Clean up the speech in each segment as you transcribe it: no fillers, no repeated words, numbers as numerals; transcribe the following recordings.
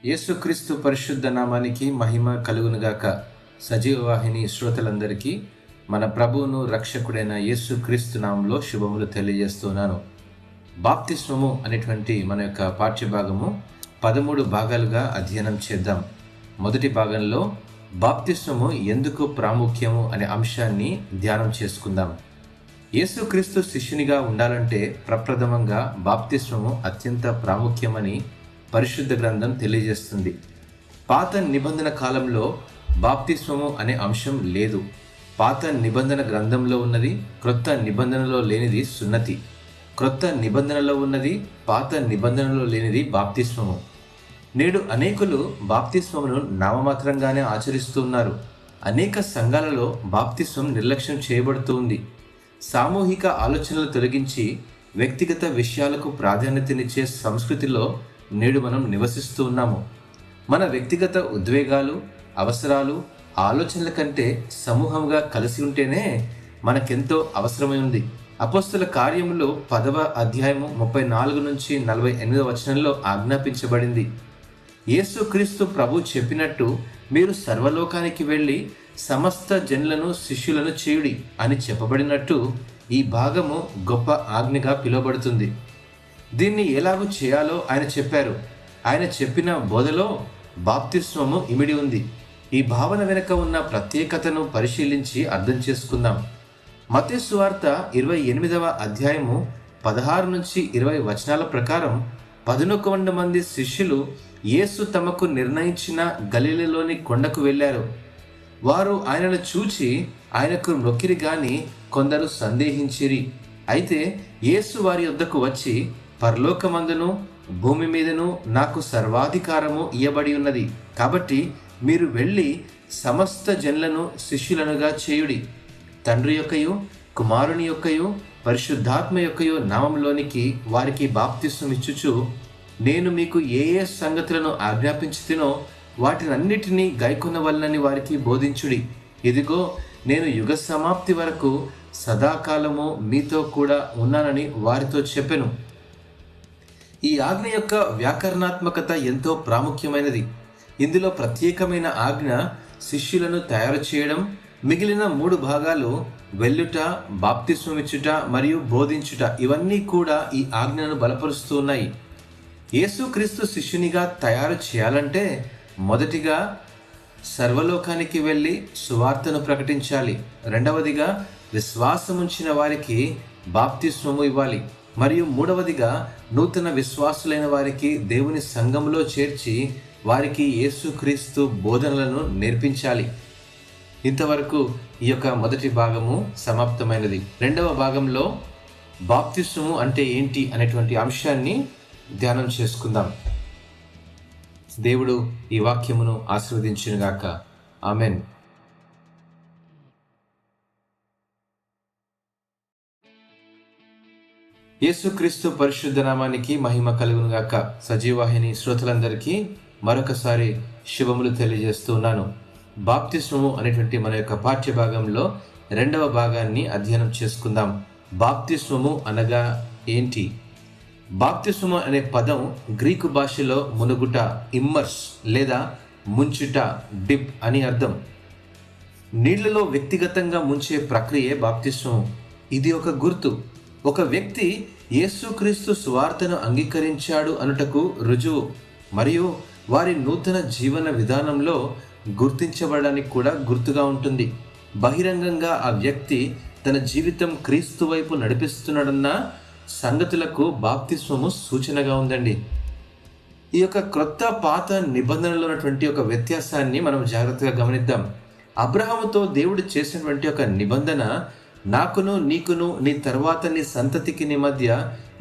యేసుక్రీస్తు పరిశుద్ధ నామానికి మహిమ కలుగునుగాక. సజీవ వాహిని శ్రోతలందరికీ మన ప్రభువును రక్షకుడైన యేసుక్రీస్తు నామంలో శుభములు తెలియజేస్తున్నాను. బాప్తిస్మము అనేటువంటి మన యొక్క పాఠ్యభాగము 13 భాగాలుగా అధ్యయనం చేద్దాం. మొదటి భాగంలో బాప్తిస్మము ఎందుకు ప్రాముఖ్యము అనే అంశాన్ని ధ్యానం చేసుకుందాం. యేసుక్రీస్తు శిష్యునిగా ఉండాలంటే ప్రప్రథమంగా బాప్తిస్మము అత్యంత ప్రాముఖ్యమని పరిశుద్ధ గ్రంథం తెలియజేస్తుంది. పాత నిబంధన కాలంలో బాప్తిస్మము అనే అంశం లేదు. పాత నిబంధన గ్రంథంలో ఉన్నది, క్రొత్త నిబంధనలో లేనిది సున్నతి. క్రొత్త నిబంధనలో ఉన్నది, పాత నిబంధనలో లేనిది బాప్తిస్మము. నేడు అనేకులు బాప్తిస్మమును నామమాత్రంగానే ఆచరిస్తూ ఉన్నారు. అనేక సంఘాలలో బాప్తిస్మం నిర్లక్ష్యం చేయబడుతూ ఉంది. సామూహిక ఆలోచనలు తొలగించి వ్యక్తిగత విషయాలకు ప్రాధాన్యతనిచ్చే సంస్కృతిలో నేడు మనం నివసిస్తూ ఉన్నాము. మన వ్యక్తిగత ఉద్వేగాలు, అవసరాలు, ఆలోచనల కంటే సమూహంగా కలిసి ఉంటేనే మనకెంతో అవసరమై ఉంది. అపోస్తల కార్యములు 10వ అధ్యాయము 34 నుంచి 48వ వచనంలో ఆజ్ఞాపించబడింది. యేసుక్రీస్తు ప్రభు చెప్పినట్టు మీరు సర్వలోకానికి వెళ్ళి సమస్త జనులను శిష్యులను చేయుడి అని చెప్పబడినట్టు ఈ భాగము గొప్ప ఆజ్ఞగా పిలువబడుతుంది. దీన్ని ఎలాగూ చేయాలో ఆయన చెప్పారు. ఆయన చెప్పిన బోధలో బాప్తిస్మము ఇమిడి ఉంది. ఈ భావన వెనుక ఉన్న ప్రత్యేకతను పరిశీలించి అర్థం చేసుకుందాం. మత్తయి సువార్త 28వ అధ్యాయము 16 నుంచి 20 వచనాల ప్రకారం 11 మంది శిష్యులు యేసు తమకు నిర్ణయించిన గలిలలోని కొండకు వెళ్ళారు. వారు ఆయనను చూచి ఆయనకు మొక్కిరి గాని కొందరు సందేహించిరి. అయితే యేసు వారి యొద్దకు వచ్చి, పరలోకమందును భూమి మీదను నాకు సర్వాధికారము ఇయ్యబడి ఉన్నది. కాబట్టి మీరు వెళ్ళి సమస్త జనులను శిష్యులనుగా చేయుడి. తండ్రి యొక్కయు, కుమారుని యొక్కయు, పరిశుద్ధాత్మ యొక్కయు నామంలోనికి వారికి బాప్తిస్మం ఇచ్చుచు, నేను మీకు ఏ ఏ సంగతులను ఆజ్ఞాపించుతినో వాటినన్నిటినీ గైకొనవలనని వారికి బోధించుడి. ఇదిగో నేను యుగ సమాప్తి వరకు సదాకాలము మీతో కూడా ఉన్నానని వారితో చెప్పెను. ఈ ఆజ్ఞ యొక్క వ్యాకరణాత్మకత ఎంతో ప్రాముఖ్యమైనది. ఇందులో ప్రత్యేకమైన ఆజ్ఞ శిష్యులను తయారు చేయడం, మిగిలిన 3 భాగాలు వెళ్ళుట, బాప్తిస్మమిచ్చుట మరియు బోధించుట, ఇవన్నీ కూడా ఈ ఆజ్ఞను బలపరుస్తూ ఉన్నాయి. యేసుక్రీస్తు శిష్యునిగా తయారు చేయాలంటే మొదటిగా సర్వలోకానికి వెళ్ళి సువార్తను ప్రకటించాలి. రెండవదిగా విశ్వాసముంచిన వారికి బాప్తిస్మము ఇవ్వాలి. మరియు మూడవదిగా నూతన విశ్వాసులైన వారికి దేవుని సంఘంలో చేర్చి వారికి యేసుక్రీస్తు బోధనలను నేర్పించాలి. ఇంతవరకు ఈ యొక్క మొదటి భాగము సమాప్తమైనది. రెండవ భాగంలో బాప్తిస్మము అంటే ఏంటి అనేటువంటి అంశాన్ని ధ్యానం చేసుకుందాం. దేవుడు ఈ వాక్యమును ఆశీర్వదించునుగాక. ఆమెన్. యేసుక్రీస్తు పరిశుద్ధ నామానికి మహిమ కలుగునుగాక. సజీవాహిని శ్రోతలందరికీ మరొకసారి శుభములు తెలియజేస్తున్నాను. బాప్తిస్మము అనేటువంటి మన యొక్క పాఠ్యభాగంలో రెండవ భాగాన్ని అధ్యయనం చేసుకుందాం. బాప్తిస్మము అనగా ఏంటి? బాప్తిస్మము అనే పదం గ్రీకు భాషలో మునుగుట, ఇమ్మర్స్ లేదా ముంచుట, డిప్ అని అర్థం. నీళ్లలో వ్యక్తిగతంగా ముంచే ప్రక్రియే బాప్తిస్మము. ఇది ఒక గుర్తు. ఒక వ్యక్తి యేసుక్రీస్తు సువార్తను అంగీకరించాడు అనుటకు రుజువు, మరియు వారి నూతన జీవన విధానంలో గుర్తించబడడానికి కూడా గుర్తుగా ఉంటుంది. బహిరంగంగా ఆ వ్యక్తి తన జీవితం క్రీస్తు వైపు నడిపిస్తున్నాడన్న సంగతులకు బాప్తిస్మము సూచనగా ఉందండి. ఈ యొక్క క్రొత్త పాత నిబంధనలో ఉన్నటువంటి ఒక వ్యత్యాసాన్ని మనం జాగ్రత్తగా గమనిద్దాం. అబ్రహాముతో దేవుడు చేసినటువంటి ఒక నిబంధన, నాకును నీకును నీ తర్వాత నీ సంతతికి నీ మధ్య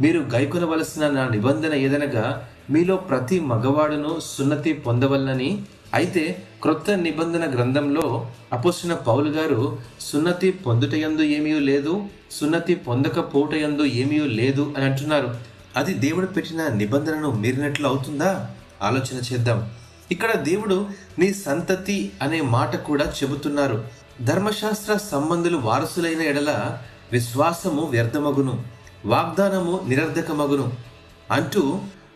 మీరు గైకొనవలసిన నా నిబంధన ఏదనగా మీలో ప్రతి మగవాడును సున్నతి పొందవలనని. అయితే క్రొత్త నిబంధన గ్రంథంలో అపోస్తలుడైన పౌలు గారు సున్నతి పొందుటయందు ఏమీ లేదు, సున్నతి పొందకపోవటయందు ఏమీ లేదు అని అంటున్నారు. అది దేవుడు పెట్టిన నిబంధనను మీరినట్లు అవుతుందా? ఆలోచన చేద్దాం. ఇక్కడ దేవుడు నీ సంతతి అనే మాట కూడా చెబుతున్నారు. ధర్మశాస్త్ర సంబంధులు వారసులైన ఎడల విశ్వాసము వ్యర్థమగును, వాగ్దానము నిరర్ధకమగును అంటూ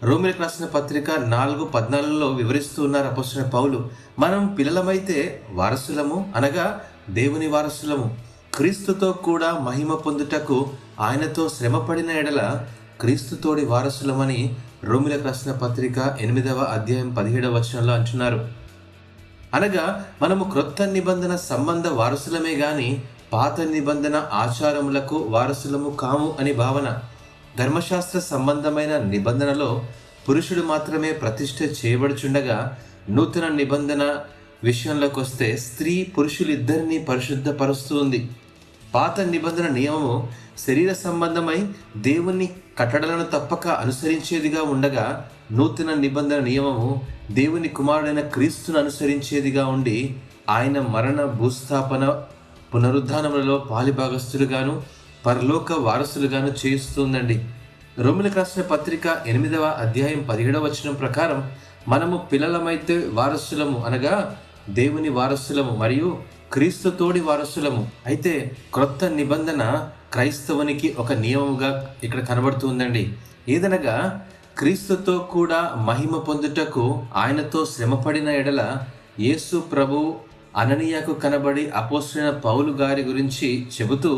రోమీయులకు రాసిన పత్రిక 4:14 వివరిస్తూ ఉన్నారు అపొస్తలుడైన పౌలు. మనం పిల్లలమైతే వారసులము, అనగా దేవుని వారసులము, క్రీస్తుతో కూడా మహిమ పొందుటకు ఆయనతో శ్రమపడిన ఎడల క్రీస్తుతోడి వారసులమని రోమీయులకు రాసిన పత్రిక 8:17 అంటున్నారు. అనగా మనము క్రొత్త నిబంధన సంబంధ వారసులమే గాని పాత నిబంధన ఆచారములకు వారసులము కాము అని భావన. ధర్మశాస్త్ర సంబంధమైన నిబంధనలో పురుషుడు మాత్రమే ప్రతిష్ఠ చేయబడుచుండగా, నూతన నిబంధన విషయంలోకి వస్తే స్త్రీ పురుషులిద్దరినీ పరిశుద్ధపరుస్తూ ఉంది. పాత నిబంధన నియమము శరీర సంబంధమై దేవుని కట్టడలను తప్పక అనుసరించేదిగా ఉండగా, నూతన నిబంధన నియమము దేవుని కుమారుడైన క్రీస్తును అనుసరించేదిగా ఉండి ఆయన మరణ, భూస్థాపన, పునరుద్ధానములలో పాలిభాగస్తులుగాను పరలోక వారసులుగాను చేస్తుందండి. రోమీయులకు రాసిన పత్రిక 8:17 ప్రకారం మనము పిల్లలమైతే వారసులము, అనగా దేవుని వారసులము మరియు క్రీస్తుతోడి వారసులము. అయితే క్రొత్త నిబంధన క్రైస్తవునికి ఒక నియమముగా ఇక్కడ కనబడుతుందండి. ఏదనగా క్రీస్తుతో కూడా మహిమ పొందుటకు ఆయనతో శ్రమపడిన ఎడల యేసు ప్రభు అననీయకు కనబడి అపొస్తలుడైన పౌలు గారి గురించి చెబుతూ,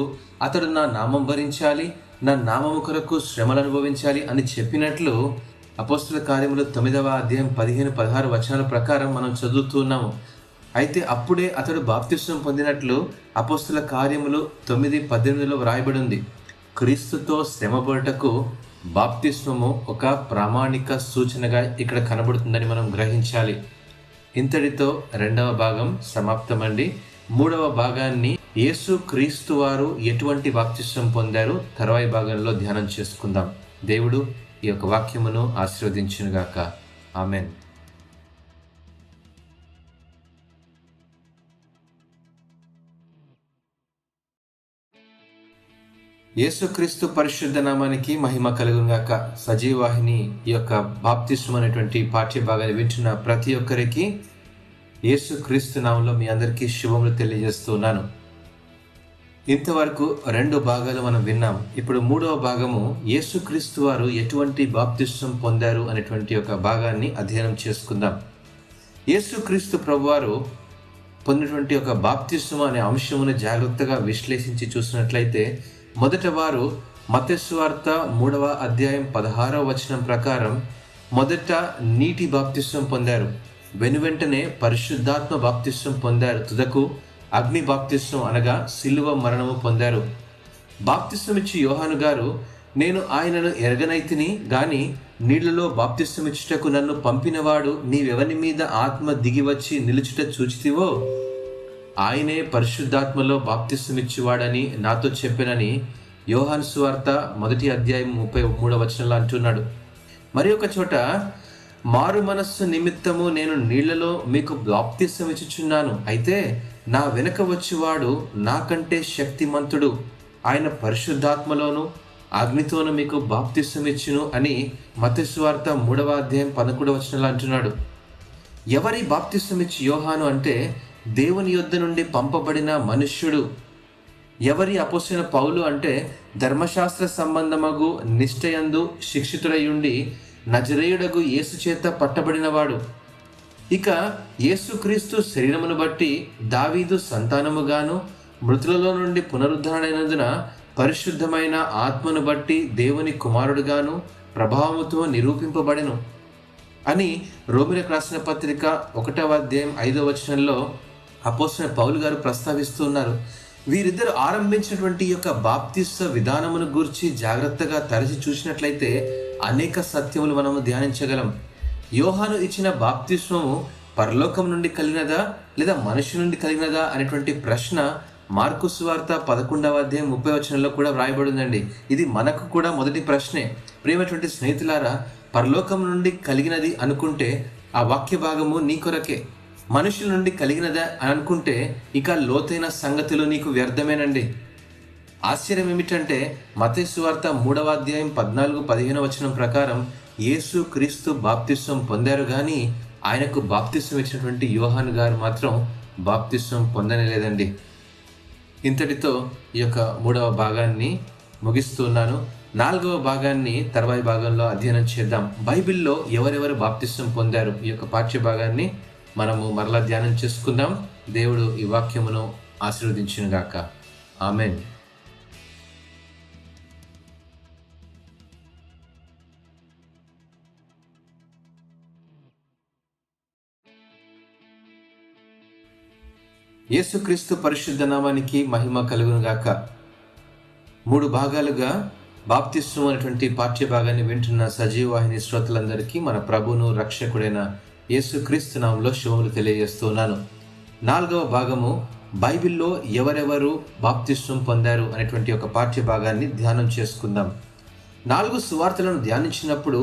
అతడు నా నామం భరించాలి, నా నామము కొరకు శ్రమలు అనుభవించాలి అని చెప్పినట్లు అపొస్తలుల కార్యములు 9:15-16 ప్రకారం మనం చదువుతున్నాము. అయితే అప్పుడే అతడు బాప్తిస్మం పొందినట్లు అపొస్తలుల కార్యములు 9:18 వ్రాయబడి ఉంది. క్రీస్తుతో శ్రమపడుటకు బాప్తిస్మము ఒక ప్రామాణిక సూచనగా ఇక్కడ కనబడుతుందని మనం గ్రహించాలి. ఇంతటితో 2వ భాగం సమాప్తమండి. 3వ భాగాన్ని యేసు క్రీస్తు వారు ఎటువంటి బాప్తిస్మం పొందారు తర్వాయి భాగంలో ధ్యానం చేసుకుందాం. దేవుడు ఈ యొక్క వాక్యమును ఆశీర్వదించునుగాక. ఆమెన్. యేసుక్రీస్తు పరిశుద్ధ నామానికి మహిమ కలుగునుగాక. సజీవాహిని ఈ యొక్క బాప్తిస్మం అనేటువంటి పాఠ్య భాగాన్ని వింటున్న ప్రతి ఒక్కరికి యేసుక్రీస్తు నామంలో మీ అందరికీ శుభములు తెలియజేస్తున్నాను. ఇంతవరకు 2 భాగాలు మనం విన్నాం. ఇప్పుడు 3వ భాగము యేసుక్రీస్తు వారు ఎటువంటి బాప్తిస్మం పొందారు అనేటువంటి ఒక భాగాన్ని అధ్యయనం చేసుకుందాం. యేసుక్రీస్తు ప్రభువారు పొందినటువంటి ఒక బాప్తిస్మం అనే అంశమును జాగ్రత్తగా విశ్లేషించి చూసినట్లయితే, మొదట వారు మత్తయి సువార్త 3:16 ప్రకారం మొదట నీటి బాప్తిస్మం పొందారు. వెనువెంటనే పరిశుద్ధాత్మ బాప్తిస్మం పొందారు. తుదకు అగ్ని బాప్తిస్మం అనగా సిలువ మరణము పొందారు. బాప్తిస్మం ఇచ్చి యోహాను గారు, నేను ఆయనను ఎరగనైతిని గాని నీళ్లలో బాప్తిస్మం ఇచ్చుటకు నన్ను పంపినవాడు నీవెవని మీద ఆత్మ దిగివచ్చి నిలుచుట చూచితివో ఆయనే పరిశుద్ధాత్మలో బాప్తిస్మం ఇచ్చేవాడని నాతో చెప్పెనని యోహాను సువార్త 1:33 అంటున్నాడు. మరి ఒక చోట, మారు మనస్సు నిమిత్తము నేను నీళ్లలో మీకు బాప్తిస్మం ఇచ్చుచున్నాను, అయితే నా వెనక వచ్చేవాడు నాకంటే శక్తిమంతుడు, ఆయన పరిశుద్ధాత్మలోను అగ్నితోను మీకు బాప్తిస్మం ఇచ్చును అని మత్తయి సువార్త 3:11 అంటున్నాడు. ఎవరి బాప్తిస్మం ఇచ్చి యోహాను అంటే దేవుని యొద్ద నుండి పంపబడిన మనుష్యుడు. ఎవరి అపొస్తలుడైన పౌలు అంటే ధర్మశాస్త్ర సంబంధమగు నిష్ఠయందు శిక్షితుడయుండి నజరేయుడగు యేసు చేత పట్టబడినవాడు. ఇక యేసుక్రీస్తు శరీరమును బట్టి దావీదు సంతానముగాను, మృతులలో నుండి పునరుద్ధరణైనందున పరిశుద్ధమైన ఆత్మను బట్టి దేవుని కుమారుడుగాను ప్రభావముతో నిరూపింపబడెను అని రోమీయులకు రాసిన పత్రిక 1:5 అపొస్తలుడైన పౌలు గారు ప్రస్తావిస్తున్నారు. వీరిద్దరు ఆరంభించినటువంటి ఈ యొక్క బాప్తిస్మ విధానమును గూర్చి జాగ్రత్తగా తరచి చూసినట్లయితే అనేక సత్యములు మనము ధ్యానించగలం. యోహాను ఇచ్చిన బాప్తిస్మము పరలోకం నుండి కలిగినదా లేదా మనిషి నుండి కలిగినదా అనేటువంటి ప్రశ్న మార్కు సువార్త 11:30 కూడా వ్రాయబడిందండి. ఇది మనకు కూడా మొదటి ప్రశ్నే. ప్రియమైనటువంటి స్నేహితులారా, పరలోకం నుండి కలిగినది అనుకుంటే ఆ వాక్య భాగము నీ కొరకే. మనుషుల నుండి కలిగినదా అని అనుకుంటే ఇక లోతైన సంగతులు నీకు వ్యర్థమేనండి. ఆశ్చర్యం ఏమిటంటే మత్తయి సువార్త 3:14-15 ప్రకారం యేసు క్రీస్తు బాప్తిస్మం పొందారు కానీ ఆయనకు బాప్తిస్మం ఇచ్చినటువంటి యోహాను గారు మాత్రం బాప్తిస్మం పొందనేలేదండి. ఇంతటితో ఈ యొక్క 3వ భాగాన్ని ముగిస్తున్నాను. నాలుగవ భాగాన్ని తర్వాయి భాగంలో అధ్యయనం చేద్దాం. బైబిల్లో ఎవరెవరు బాప్తిస్మం పొందారు, ఈ యొక్క పాఠ్య భాగాన్ని మనము మరలా ధ్యానం చేసుకుందాం. దేవుడు ఈ వాక్యమును ఆశీర్వదించునుగాక. ఆమెన్. యేసుక్రీస్తు పరిశుద్ధ నామానికి మహిమ కలుగునుగాక. 3 భాగాలుగా బాప్తిస్మం అనేటువంటి పాఠ్య భాగాన్ని వింటున్న సజీవవాహిని శ్రోతలందరికీ మన ప్రభువును రక్షకుడైన యేసుక్రీస్తు నామంలో శుభములు తెలియజేస్తున్నాను. 4వ భాగము బైబిల్లో ఎవరెవరు బాప్తిస్మం పొందారు అనేటువంటి ఒక పాఠ్య భాగాన్ని ధ్యానం చేసుకుందాం. 4 సువార్తలను ధ్యానించినప్పుడు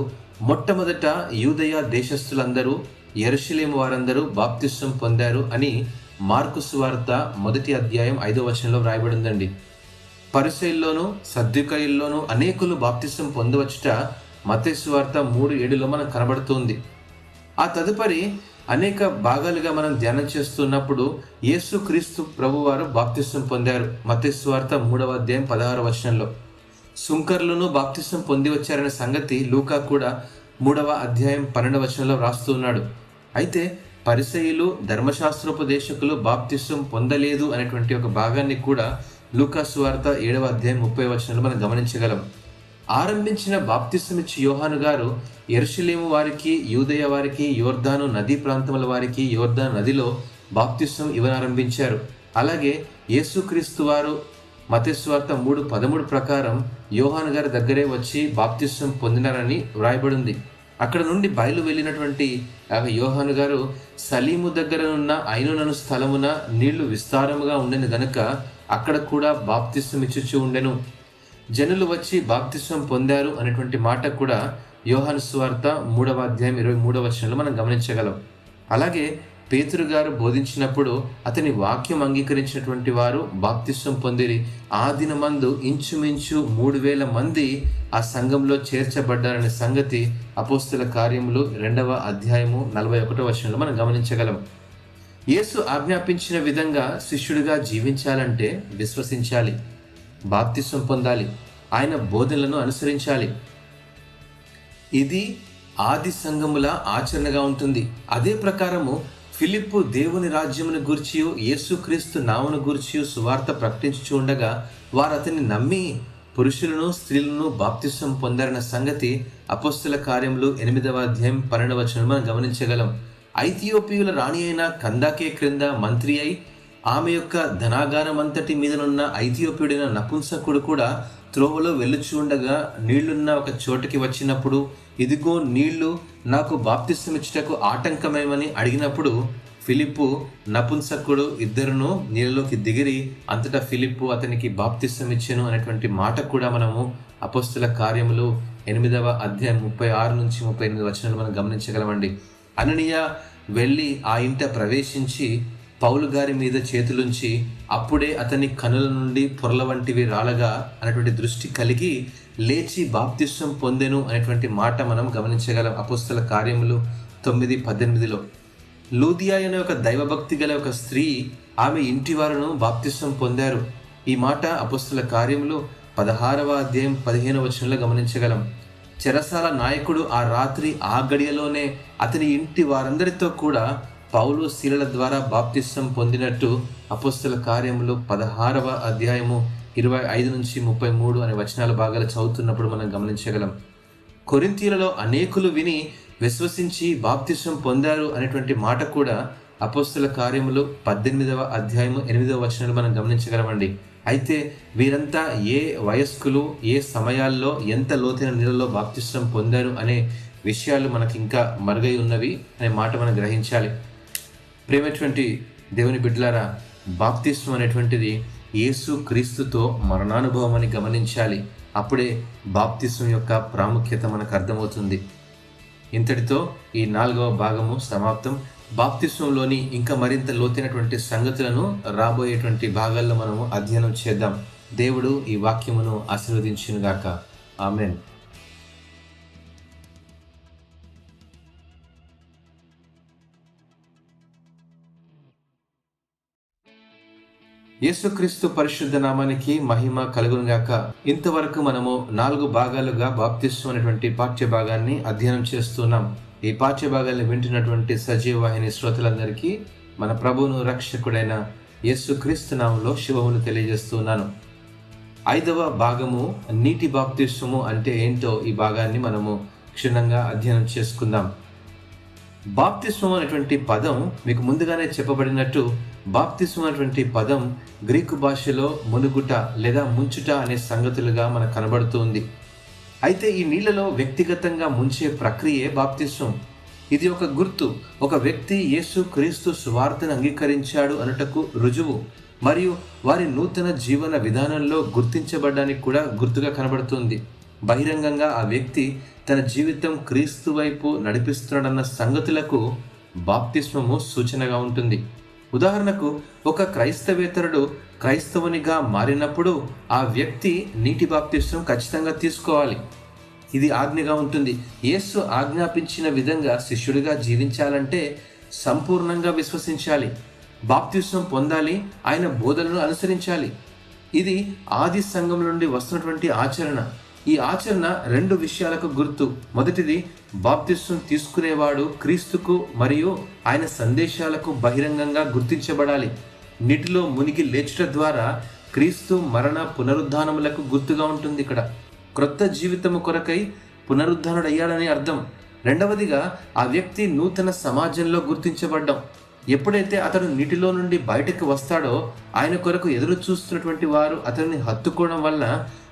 మొట్టమొదట యూదయ దేశస్థులందరూ, యెరూషలేము వారందరూ బాప్తిస్మం పొందారు అని మార్కు సువార్త 1వ అధ్యాయం 5వ వచనంలో వ్రాయబడిందండి. పరిసయ్యుల్లోనూ సద్దూకయ్యుల్లోనూ అనేకులు బాప్తిస్మం పొందవచ్చుట మత్తయి సువార్త 3:7లో మనకు కనబడుతుంది. ఆ తదుపరి అనేక భాగాలుగా మనం ధ్యానం చేస్తున్నప్పుడు యేసుక్రీస్తు ప్రభువారు బాప్తిస్మం పొందారు. మత్తయి సువార్త 3వ అధ్యాయం 16వ వచనంలో. సుంకర్లను బాప్తిస్మం పొంది వచ్చారనే సంగతి లూకా కూడా 3వ అధ్యాయం 12వ వచనంలో వ్రాస్తూ ఉన్నాడు. అయితే పరిసయ్యులు, ధర్మశాస్త్రోపదేశకులు బాప్తిస్మం పొందలేదు అనేటువంటి ఒక భాగాన్ని కూడా లూకా సువార్త 7వ అధ్యాయం 30వ వచనంలో మనం గమనించగలం. ఆరంభించిన బాప్తిస్మం ఇచ్చి యోహాను గారు యెరూషలేము వారికి, యూదయ వారికి, యోర్దాను నదీ ప్రాంతముల వారికి యోర్దాను నదిలో బాప్తిస్మం ఇవ్వనారంభించారు. అలాగే యేసుక్రీస్తు వారు మత్తయి సువార్త 3:13 ప్రకారం యోహాను గారి దగ్గరే వచ్చి బాప్తిస్మం పొందినారని వ్రాయబడింది. అక్కడ నుండి బయలు వెళ్ళినటువంటి యోహాను గారు సలీము దగ్గర ఉన్న ఐనునను స్థలమున నీళ్లు విస్తారముగా ఉండెను గనుక అక్కడ కూడా బాప్తిస్మం ఇచ్చుచూ ఉండెను. జనులు వచ్చి బాప్తిస్మం పొందారు అనేటువంటి మాట కూడా యోహాను సువార్త 3వ అధ్యాయం 23వ వచనంలో మనం గమనించగలం. అలాగే పేతురు గారు బోధించినప్పుడు అతని వాక్యం అంగీకరించినటువంటి వారు బాప్తిస్మం పొందిరి. ఆ దినమందు ఇంచుమించు 3,000 మంది ఆ సంఘంలో చేర్చబడ్డారనే సంగతి అపోస్తుల కార్యములు 2వ అధ్యాయము 41వ వచనంలో మనం గమనించగలం. యేసు ఆజ్ఞాపించిన విధంగా శిష్యుడిగా జీవించాలంటే విశ్వసించాలి, బాప్తిస్మం పొందాలి, ఆయన బోధనలను అనుసరించాలి. ఇది ఆది సంఘముల ఆచరణగా ఉంటుంది. అదే ప్రకారము ఫిలిప్పు దేవుని రాజ్యమును గూర్చియు యేసుక్రీస్తు నామమును గూర్చియు సువార్త ప్రకటించుచూ ఉండగా వారు అతన్ని నమ్మి పురుషులను స్త్రీలను బాప్తిస్మం పొందారన్న సంగతి అపోస్తుల కార్యములు 8వ అధ్యాయం 12వ వచనం మనం గమనించగలం. ఐథియోపియుల రాణి అయిన కందాకే క్రింద మంత్రి అయి ఆమె యొక్క ధనాగారం అంతటి మీదనున్న ఐథియోపియుడైన నపుంసకుడు కూడా త్రోవలో వెళ్ళుచూ ఉండగా నీళ్లున్న ఒక చోటుకి వచ్చినప్పుడు, ఇదిగో నీళ్లు, నాకు బాప్తిస్మం ఇచ్చుటకు ఆటంకమేమని అడిగినప్పుడు ఫిలిప్పు, నపుంసకుడు ఇద్దరును నీళ్ళలోకి దిగిరి అంతటా ఫిలిప్పు అతనికి బాప్తిస్మం ఇచ్చెను అనేటువంటి మాట కూడా మనము అపోస్తుల కార్యములు 8వ అధ్యాయం 36 నుంచి 38 వచనాలు మనం గమనించగలమండి. అననీయ వెళ్ళి ఆ ఇంట ప్రవేశించి పౌలు గారి మీద చేతులుంచి అప్పుడే అతని కనుల నుండి పొరల వంటివి రాలగా అనేటువంటి దృష్టి కలిగి లేచి బాప్తిస్మం పొందెను అనేటువంటి మాట మనం గమనించగలం. అపోస్తల కార్యములు 9:18లో. లూదియా అనే ఒక దైవభక్తి గల ఒక స్త్రీ, ఆమె ఇంటి వారును బాప్తిస్మం పొందారు. ఈ మాట అపోస్తల కార్యములు 16వ అధ్యాయం 15వ వచనంలో గమనించగలం. చెరసాల నాయకుడు ఆ రాత్రి ఆ గడియలోనే అతని ఇంటి వారందరితో కూడా పౌలు శీలల ద్వారా బాప్తిస్మం పొందినట్టు అపోస్తల కార్యములు 16వ అధ్యాయము 25 నుంచి 33 అనే వచనాల భాగాలు చదువుతున్నప్పుడు మనం గమనించగలం. కొరింథీయులలో అనేకులు విని విశ్వసించి బాప్తిస్మం పొందారు అనేటువంటి మాట కూడా అపోస్తల కార్యములు 18వ అధ్యాయము 8వ వచనాలు మనం గమనించగలమండి. అయితే వీరంతా ఏ వయస్కులు, ఏ సమయాల్లో, ఎంత లోతైన నీళ్ళలో బాప్తిస్మం పొందారు అనే విషయాలు మనకి ఇంకా మరుగై ఉన్నవి అనే మాట మనం గ్రహించాలి. ప్రేమటువంటి దేవుని బిడ్డలారా, బాప్తిస్మం అనేటువంటిది యేసు క్రీస్తుతో మరణానుభవం అని గమనించాలి. అప్పుడే బాప్తిస్మం యొక్క ప్రాముఖ్యత మనకు అర్థమవుతుంది. ఇంతటితో ఈ 4వ భాగము సమాప్తం. బాప్తిస్మంలోని ఇంకా మరింత లోతైనటువంటి సంగతులను రాబోయేటువంటి భాగాల్లో మనము అధ్యయనం చేద్దాం. దేవుడు ఈ వాక్యమును ఆశీర్వదించునుగాక. ఆమెన్. యేసుక్రీస్తు పరిశుద్ధ నామానికి మహిమ కలుగును గాక. ఇంతవరకు మనము 4 భాగాలుగా బాప్తిస్మం అనేటువంటి పాఠ్య భాగాన్ని అధ్యయనం చేస్తున్నాం. ఈ పాఠ్య భాగాన్ని వింటున్నటువంటి సజీవ వాహిని శ్రోతలందరికీ మన ప్రభువును రక్షకుడైన యేసుక్రీస్తు నామములో శుభములు తెలియజేస్తున్నాను. 5వ భాగము నీటి బాప్తిస్మము అంటే ఏంటో ఈ భాగాన్ని మనము క్షుణ్ణంగా అధ్యయనం చేసుకుందాం. బాప్తిస్మం అనేటువంటి పదం మీకు ముందుగానే చెప్పబడినట్టు బాప్తిస్మం అనేటువంటి పదం గ్రీకు భాషలో మునుగుట లేదా ముంచుట అనే సంగతులుగా మనకు కనబడుతుంది. అయితే ఈ నీళ్ళలో వ్యక్తిగతంగా ముంచే ప్రక్రియే బాప్తిస్మం. ఇది ఒక గుర్తు, ఒక వ్యక్తి యేసు క్రీస్తు సువార్తను అంగీకరించాడు అనుటకు రుజువు, మరియు వారి నూతన జీవన విధానంలో గుర్తించబడడానికి కూడా గుర్తుగా కనబడుతుంది. బహిరంగంగా ఆ వ్యక్తి తన జీవితం క్రీస్తు వైపు నడిపిస్తున్నాడన్న సంగతులకు బాప్తిస్మము సూచనగా ఉంటుంది. ఉదాహరణకు, ఒక క్రైస్తవేతరుడు క్రైస్తవునిగా మారినప్పుడు ఆ వ్యక్తి నీటి బాప్తిస్మం ఖచ్చితంగా తీసుకోవాలి. ఇది ఆజ్ఞగా ఉంటుంది. యేసు ఆజ్ఞాపించిన విధంగా శిష్యుడిగా జీవించాలంటే సంపూర్ణంగా విశ్వసించాలి, బాప్తిస్మం పొందాలి, ఆయన బోధనను అనుసరించాలి. ఇది ఆది సంఘం నుండి వస్తున్నటువంటి ఆచరణ. ఈ ఆచరణ 2 విషయాలకు గుర్తు. మొదటిది, బాప్తిస్మం తీసుకునేవాడు క్రీస్తుకు మరియు ఆయన సందేశాలకు బహిరంగంగా గుర్తించబడాలి. నీటిలో మునిగి లేచుట ద్వారా క్రీస్తు మరణ పునరుద్ధానములకు గుర్తుగా ఉంటుంది. ఇక్కడ క్రొత్త జీవితము కొరకై పునరుద్ధానుడయ్యాడని అర్థం. రెండవదిగా, ఆ వ్యక్తి నూతన సమాజంలో గుర్తించబడ్డం. ఎప్పుడైతే అతడు నీటిలో నుండి బయటకు వస్తాడో ఆయన కొరకు ఎదురు చూస్తున్నటువంటి వారు అతన్ని హత్తుకోవడం వల్ల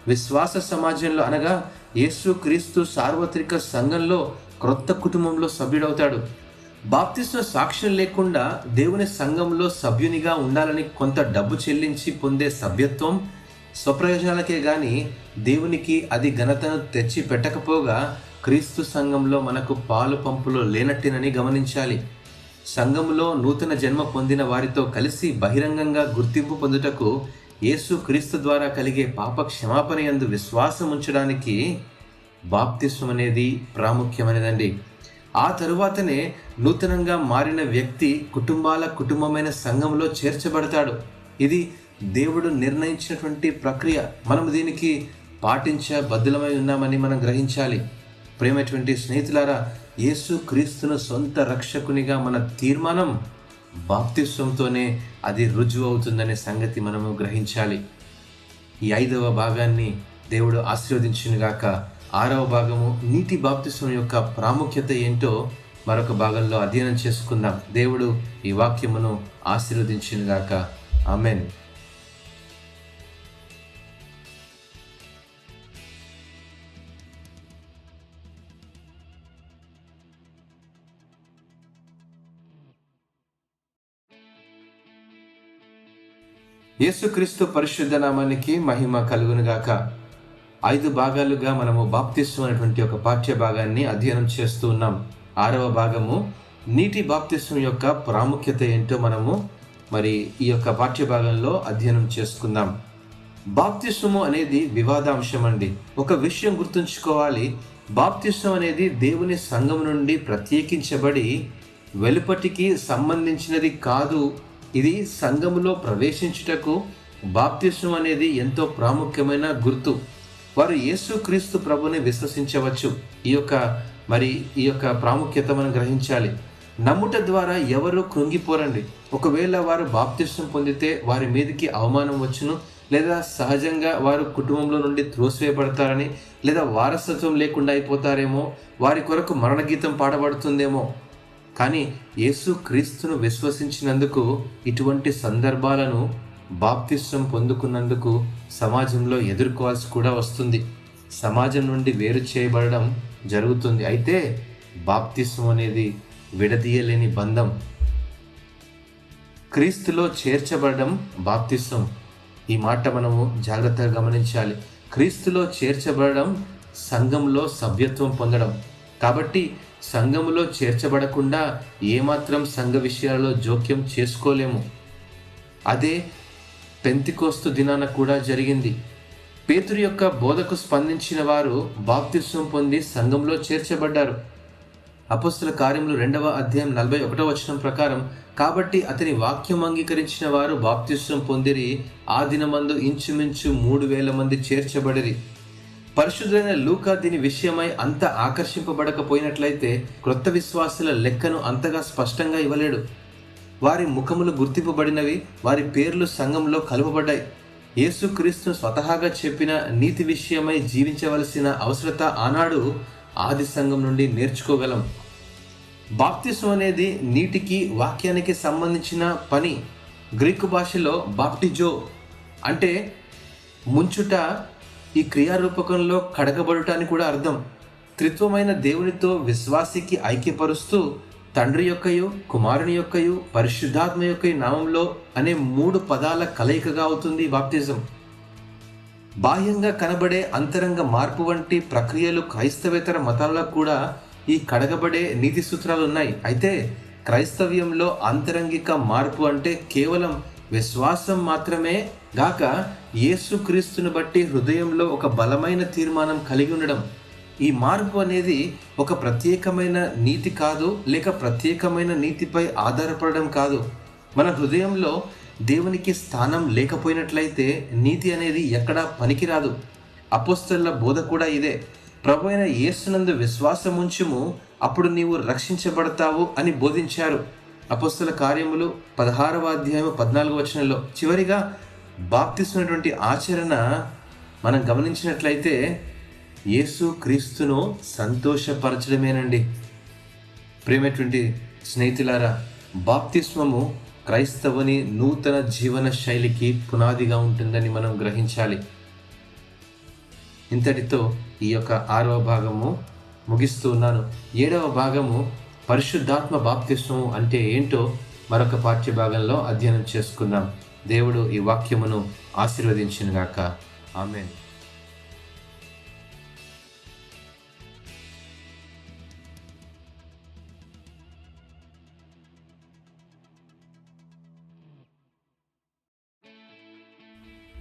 విశ్వాస సమాజంలో అనగా యేసు క్రీస్తు సార్వత్రిక సంఘంలో క్రొత్త కుటుంబంలో సభ్యుడవుతాడు. బాప్తిస్మ సాక్ష్యం లేకుండా దేవుని సంఘంలో సభ్యునిగా ఉండాలని కొంత డబ్బు చెల్లించి పొందే సభ్యత్వం స్వప్రయోజనాలకే గాని దేవునికి అది ఘనతను తెచ్చి పెట్టకపోగా క్రీస్తు సంఘంలో మనకు పాలు పంపులు లేనట్టేనని గమనించాలి. సంఘంలో నూతన జన్మ పొందిన వారితో కలిసి బహిరంగంగా గుర్తింపు పొందుటకు యేసు క్రీస్తు ద్వారా కలిగే పాప క్షమాపణ యందు విశ్వాసం ఉంచడానికి బాప్తిస్మం అనేది ప్రాముఖ్యమైనదండి. ఆ తరువాతనే నూతనంగా మారిన వ్యక్తి కుటుంబమైన సంఘంలో చేర్చబడతాడు. ఇది దేవుడు నిర్ణయించినటువంటి ప్రక్రియ. మనం దీనికి బద్ధులమై ఉన్నామని మనం గ్రహించాలి. ప్రేమైనటువంటి స్నేహితులారా, యేసు క్రీస్తును సొంత రక్షకునిగా మన తీర్మానం బాప్తిస్మంతోనే అది రుజువు అవుతుందనే సంగతి మనము గ్రహించాలి. ఈ 5వ భాగాన్ని దేవుడు ఆశీర్వదించునుగాక. 6వ భాగము నీటి బాప్తిస్మం యొక్క ప్రాముఖ్యత ఏంటో మరొక భాగంలో అధ్యయనం చేసుకుందాం. దేవుడు ఈ వాక్యమును ఆశీర్వదించునుగాక. ఆమెన్. యేసుక్రీస్తు పరిశుద్ధ నామానికి మహిమ కలుగునుగాక. 5 భాగాలుగా మనము బాప్తిస్మం అనేటువంటి ఒక పాఠ్య భాగాన్ని అధ్యయనం చేస్తూ ఉన్నాం. 6వ భాగము నీటి బాప్తిస్మం యొక్క ప్రాముఖ్యత ఏంటో మనము ఈ యొక్క పాఠ్య భాగంలో అధ్యయనం చేసుకుందాం. బాప్తిస్మము అనేది వివాదాంశం అండి. ఒక విషయం గుర్తుంచుకోవాలి, బాప్తిస్మం అనేది దేవుని సంఘం నుండి ప్రత్యేకించబడి వెలుపటికి సంబంధించినది కాదు. ఇది సంఘములో ప్రవేశించుటకు బాప్తిస్మం అనేది ఎంతో ప్రాముఖ్యమైన గుర్తు. వారు యేసు క్రీస్తు ప్రభుని విశ్వసించవచ్చు. ఈ యొక్క ప్రాముఖ్యత మనం గ్రహించాలి. నమ్ముట ద్వారా ఎవరు కృంగిపోరండి. ఒకవేళ వారు బాప్తిస్మం పొందితే వారి మీదకి అవమానం వచ్చును, లేదా సహజంగా వారు కుటుంబంలో నుండి త్రోసివేయబడతారని, లేదా వారసత్వం లేకుండా అయిపోతారేమో, వారి కొరకు మరణగీతం పాడబడుతుందేమో. కానీ యేసు క్రీస్తును విశ్వసించినందుకు ఇటువంటి సందర్భాలను బాప్తిస్మం పొందుకున్నందుకు సమాజంలో ఎదుర్కోవాల్సి కూడా వస్తుంది. సమాజం నుండి వేరు చేయబడడం జరుగుతుంది. అయితే బాప్తిస్మం అనేది విడదీయలేని బంధం. క్రీస్తులో చేర్చబడడం బాప్తిస్మం. ఈ మాట మనము జాగ్రత్తగా గమనించాలి. క్రీస్తులో చేర్చబడడం సంఘంలో సభ్యత్వం పొందడం. కాబట్టి సంఘములో చేర్చబడకుండా ఏమాత్రం సంఘ విషయాలలో జోక్యం చేసుకోలేము. అదే పెంతెకోస్తు దినాన కూడా జరిగింది. పేతురు యొక్క బోధకు స్పందించిన వారు బాప్తిస్మం పొంది సంఘంలో చేర్చబడ్డారు. అపొస్తలుల కార్యములు 2వ అధ్యాయం 41వ వచనం ప్రకారం, కాబట్టి అతని వాక్యం అంగీకరించిన వారు బాప్తిస్మం పొందిరి. ఆ దినమందు ఇంచుమించు 3,000 మంది చేర్చబడిరి. పరిశుద్ధులైన లూకా దీని విషయమై అంత ఆకర్షింపబడకపోయినట్లయితే క్రొత్త విశ్వాసుల లెక్కను అంతగా స్పష్టంగా ఇవ్వలేడు. వారి ముఖములు గుర్తింపబడినవి, వారి పేర్లు సంఘంలో కలుపబడ్డాయి. యేసుక్రీస్తు స్వతహాగా చెప్పిన నీతి విషయమై జీవించవలసిన అవసరత ఆనాడు ఆది సంఘం నుండి నేర్చుకోగలం. బాప్తిస్మం అనేది నీటికి వాక్యానికి సంబంధించిన పని. గ్రీకు భాషలో బాప్టిజో అంటే ముంచుట, ఈ క్రియారూపకంలో కడగబడుట అని కూడా అర్థం. త్రిత్వమైన దేవునితో విశ్వాసికి ఐక్యపరుస్తూ తండ్రి యొక్కయు, కుమారుని యొక్కయు, పరిశుద్ధాత్మ యొక్కయు నామంలో అనే 3 పదాల కలయికగా అవుతుంది బాప్తిజం. బాహ్యంగా కనబడే అంతరంగ మార్పు వంటి ప్రక్రియలు క్రైస్తవేతర మతాల్లో కూడా ఈ కడగబడే నీతి సూత్రాలు ఉన్నాయి. అయితే క్రైస్తవ్యంలో అంతరంగిక మార్పు అంటే కేవలం విశ్వాసం మాత్రమే గాక యేసుక్రీస్తుని బట్టి హృదయంలో ఒక బలమైన తీర్మానం కలిగి ఉండడం. ఈ మార్పు అనేది ఒక ప్రత్యేకమైన నీతి కాదు, లేక ప్రత్యేకమైన నీతిపై ఆధారపడడం కాదు. మన హృదయంలో దేవునికి స్థానం లేకపోయినట్లయితే నీతి అనేది ఎక్కడా పనికిరాదు. అపోస్తలుల బోధ కూడా ఇదే. ప్రభువైన యేసునందు విశ్వాసం ఉంచుము, అప్పుడు నీవు రక్షించబడతావు అని బోధించారు. అపోస్తలుల కార్యములు 16వ అధ్యాయం 14వ వచనంలో. చివరిగా బాప్తిస్మమైనటువంటి ఆచరణ మనం గమనించినట్లయితే యేసు క్రీస్తును సంతోషపరచడమేనండి. ప్రేమటువంటి స్నేహితులారా, బాప్తిస్మము క్రైస్తవుని నూతన జీవన శైలికి పునాదిగా ఉంటుందని మనం గ్రహించాలి. ఇంతటితో ఈ యొక్క 6వ భాగము ముగిస్తూ ఉన్నాను. 7వ భాగము పరిశుద్ధాత్మ బాప్తిస్మము అంటే ఏంటో మరొక పాఠ్య భాగంలో అధ్యయనం చేసుకుందాం. దేవుడు ఈ వాక్యమును ఆశీర్వదించునుగాక. ఆమేన్.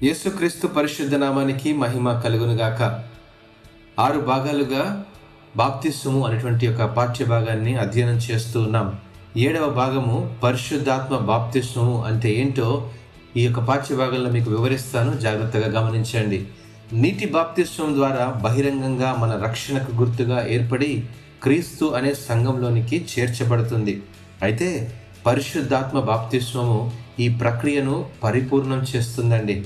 యేసుక్రీస్తు పరిశుద్ధ నామానికి మహిమ కలుగునుగాక. 6 భాగాలుగా బాప్తిస్మము అనేటువంటి ఒక పాఠ్య భాగాన్ని అధ్యయనం చేస్తూ ఉన్నాం. 7వ భాగము పరిశుద్ధాత్మ బాప్తిస్మము అంటే ఏంటో ఈ యొక్క పాఠ్య భాగంలో మీకు వివరిస్తాను, జాగ్రత్తగా గమనించండి. నీటి బాప్తిస్మం ద్వారా బహిరంగంగా మన రక్షణకు గుర్తుగా ఏర్పడి క్రీస్తు అనే సంఘంలోనికి చేర్చబడుతుంది. అయితే పరిశుద్ధాత్మ బాప్తిస్మము ఈ ప్రక్రియను పరిపూర్ణం చేస్తుందండి.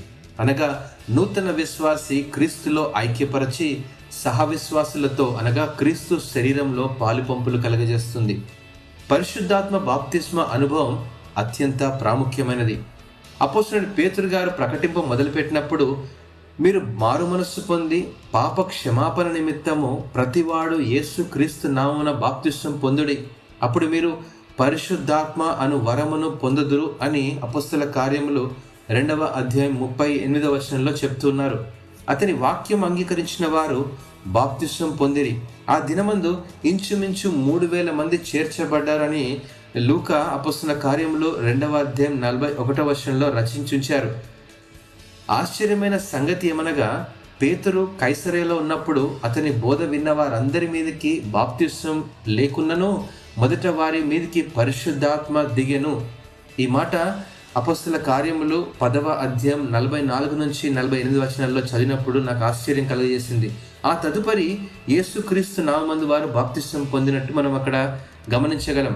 అనగా నూతన విశ్వాసి క్రీస్తులో ఐక్యపరచి సహవిశ్వాసులతో అనగా క్రీస్తు శరీరంలో పాలుపంపులు కలగజేస్తుంది. పరిశుద్ధాత్మ బాప్తిస్మ అనుభవం అత్యంత ప్రాముఖ్యమైనది. అపోస్తలుడు పేతురు గారు ప్రకటింప మొదలుపెట్టినప్పుడు, మీరు మారు మనస్సు పొంది పాప క్షమాపణ నిమిత్తము ప్రతివాడు యేసు క్రీస్తు నామమున బాప్తిస్మం పొందుడి, అప్పుడు మీరు పరిశుద్ధాత్మ అను వరమును పొందుదురు అని అపోస్తలుల కార్యములు 2వ అధ్యాయం 38వ వచనంలో చెప్తున్నారు. అతని వాక్యం అంగీకరించిన వారు బాప్తిస్మం పొందిరి. ఆ దినమందు ఇంచుమించు 3,000 మంది చేర్చబడ్డారని లూకా అపోస్తలుల కార్యములు 2వ అధ్యాయం 41వ వచనంలో రచించుంచారు. ఆశ్చర్యమైన సంగతి ఏమనగా, పేతురు కైసరేలో ఉన్నప్పుడు అతని బోధ విన్న వారందరి మీదకి బాప్తిస్మం లేకున్నను మొదట వారి మీదకి పరిశుద్ధాత్మ దిగెను. ఈ మాట అపోస్తలుల కార్యములు 10వ అధ్యాయం 44 నుంచి 48 వచనాల్లో చదివినప్పుడు నాకు ఆశ్చర్యం కలుగజేసింది. ఆ తదుపరి యేసుక్రీస్తు నామమందు వారు బాప్తిస్మం పొందినట్టు మనం అక్కడ గమనించగలం.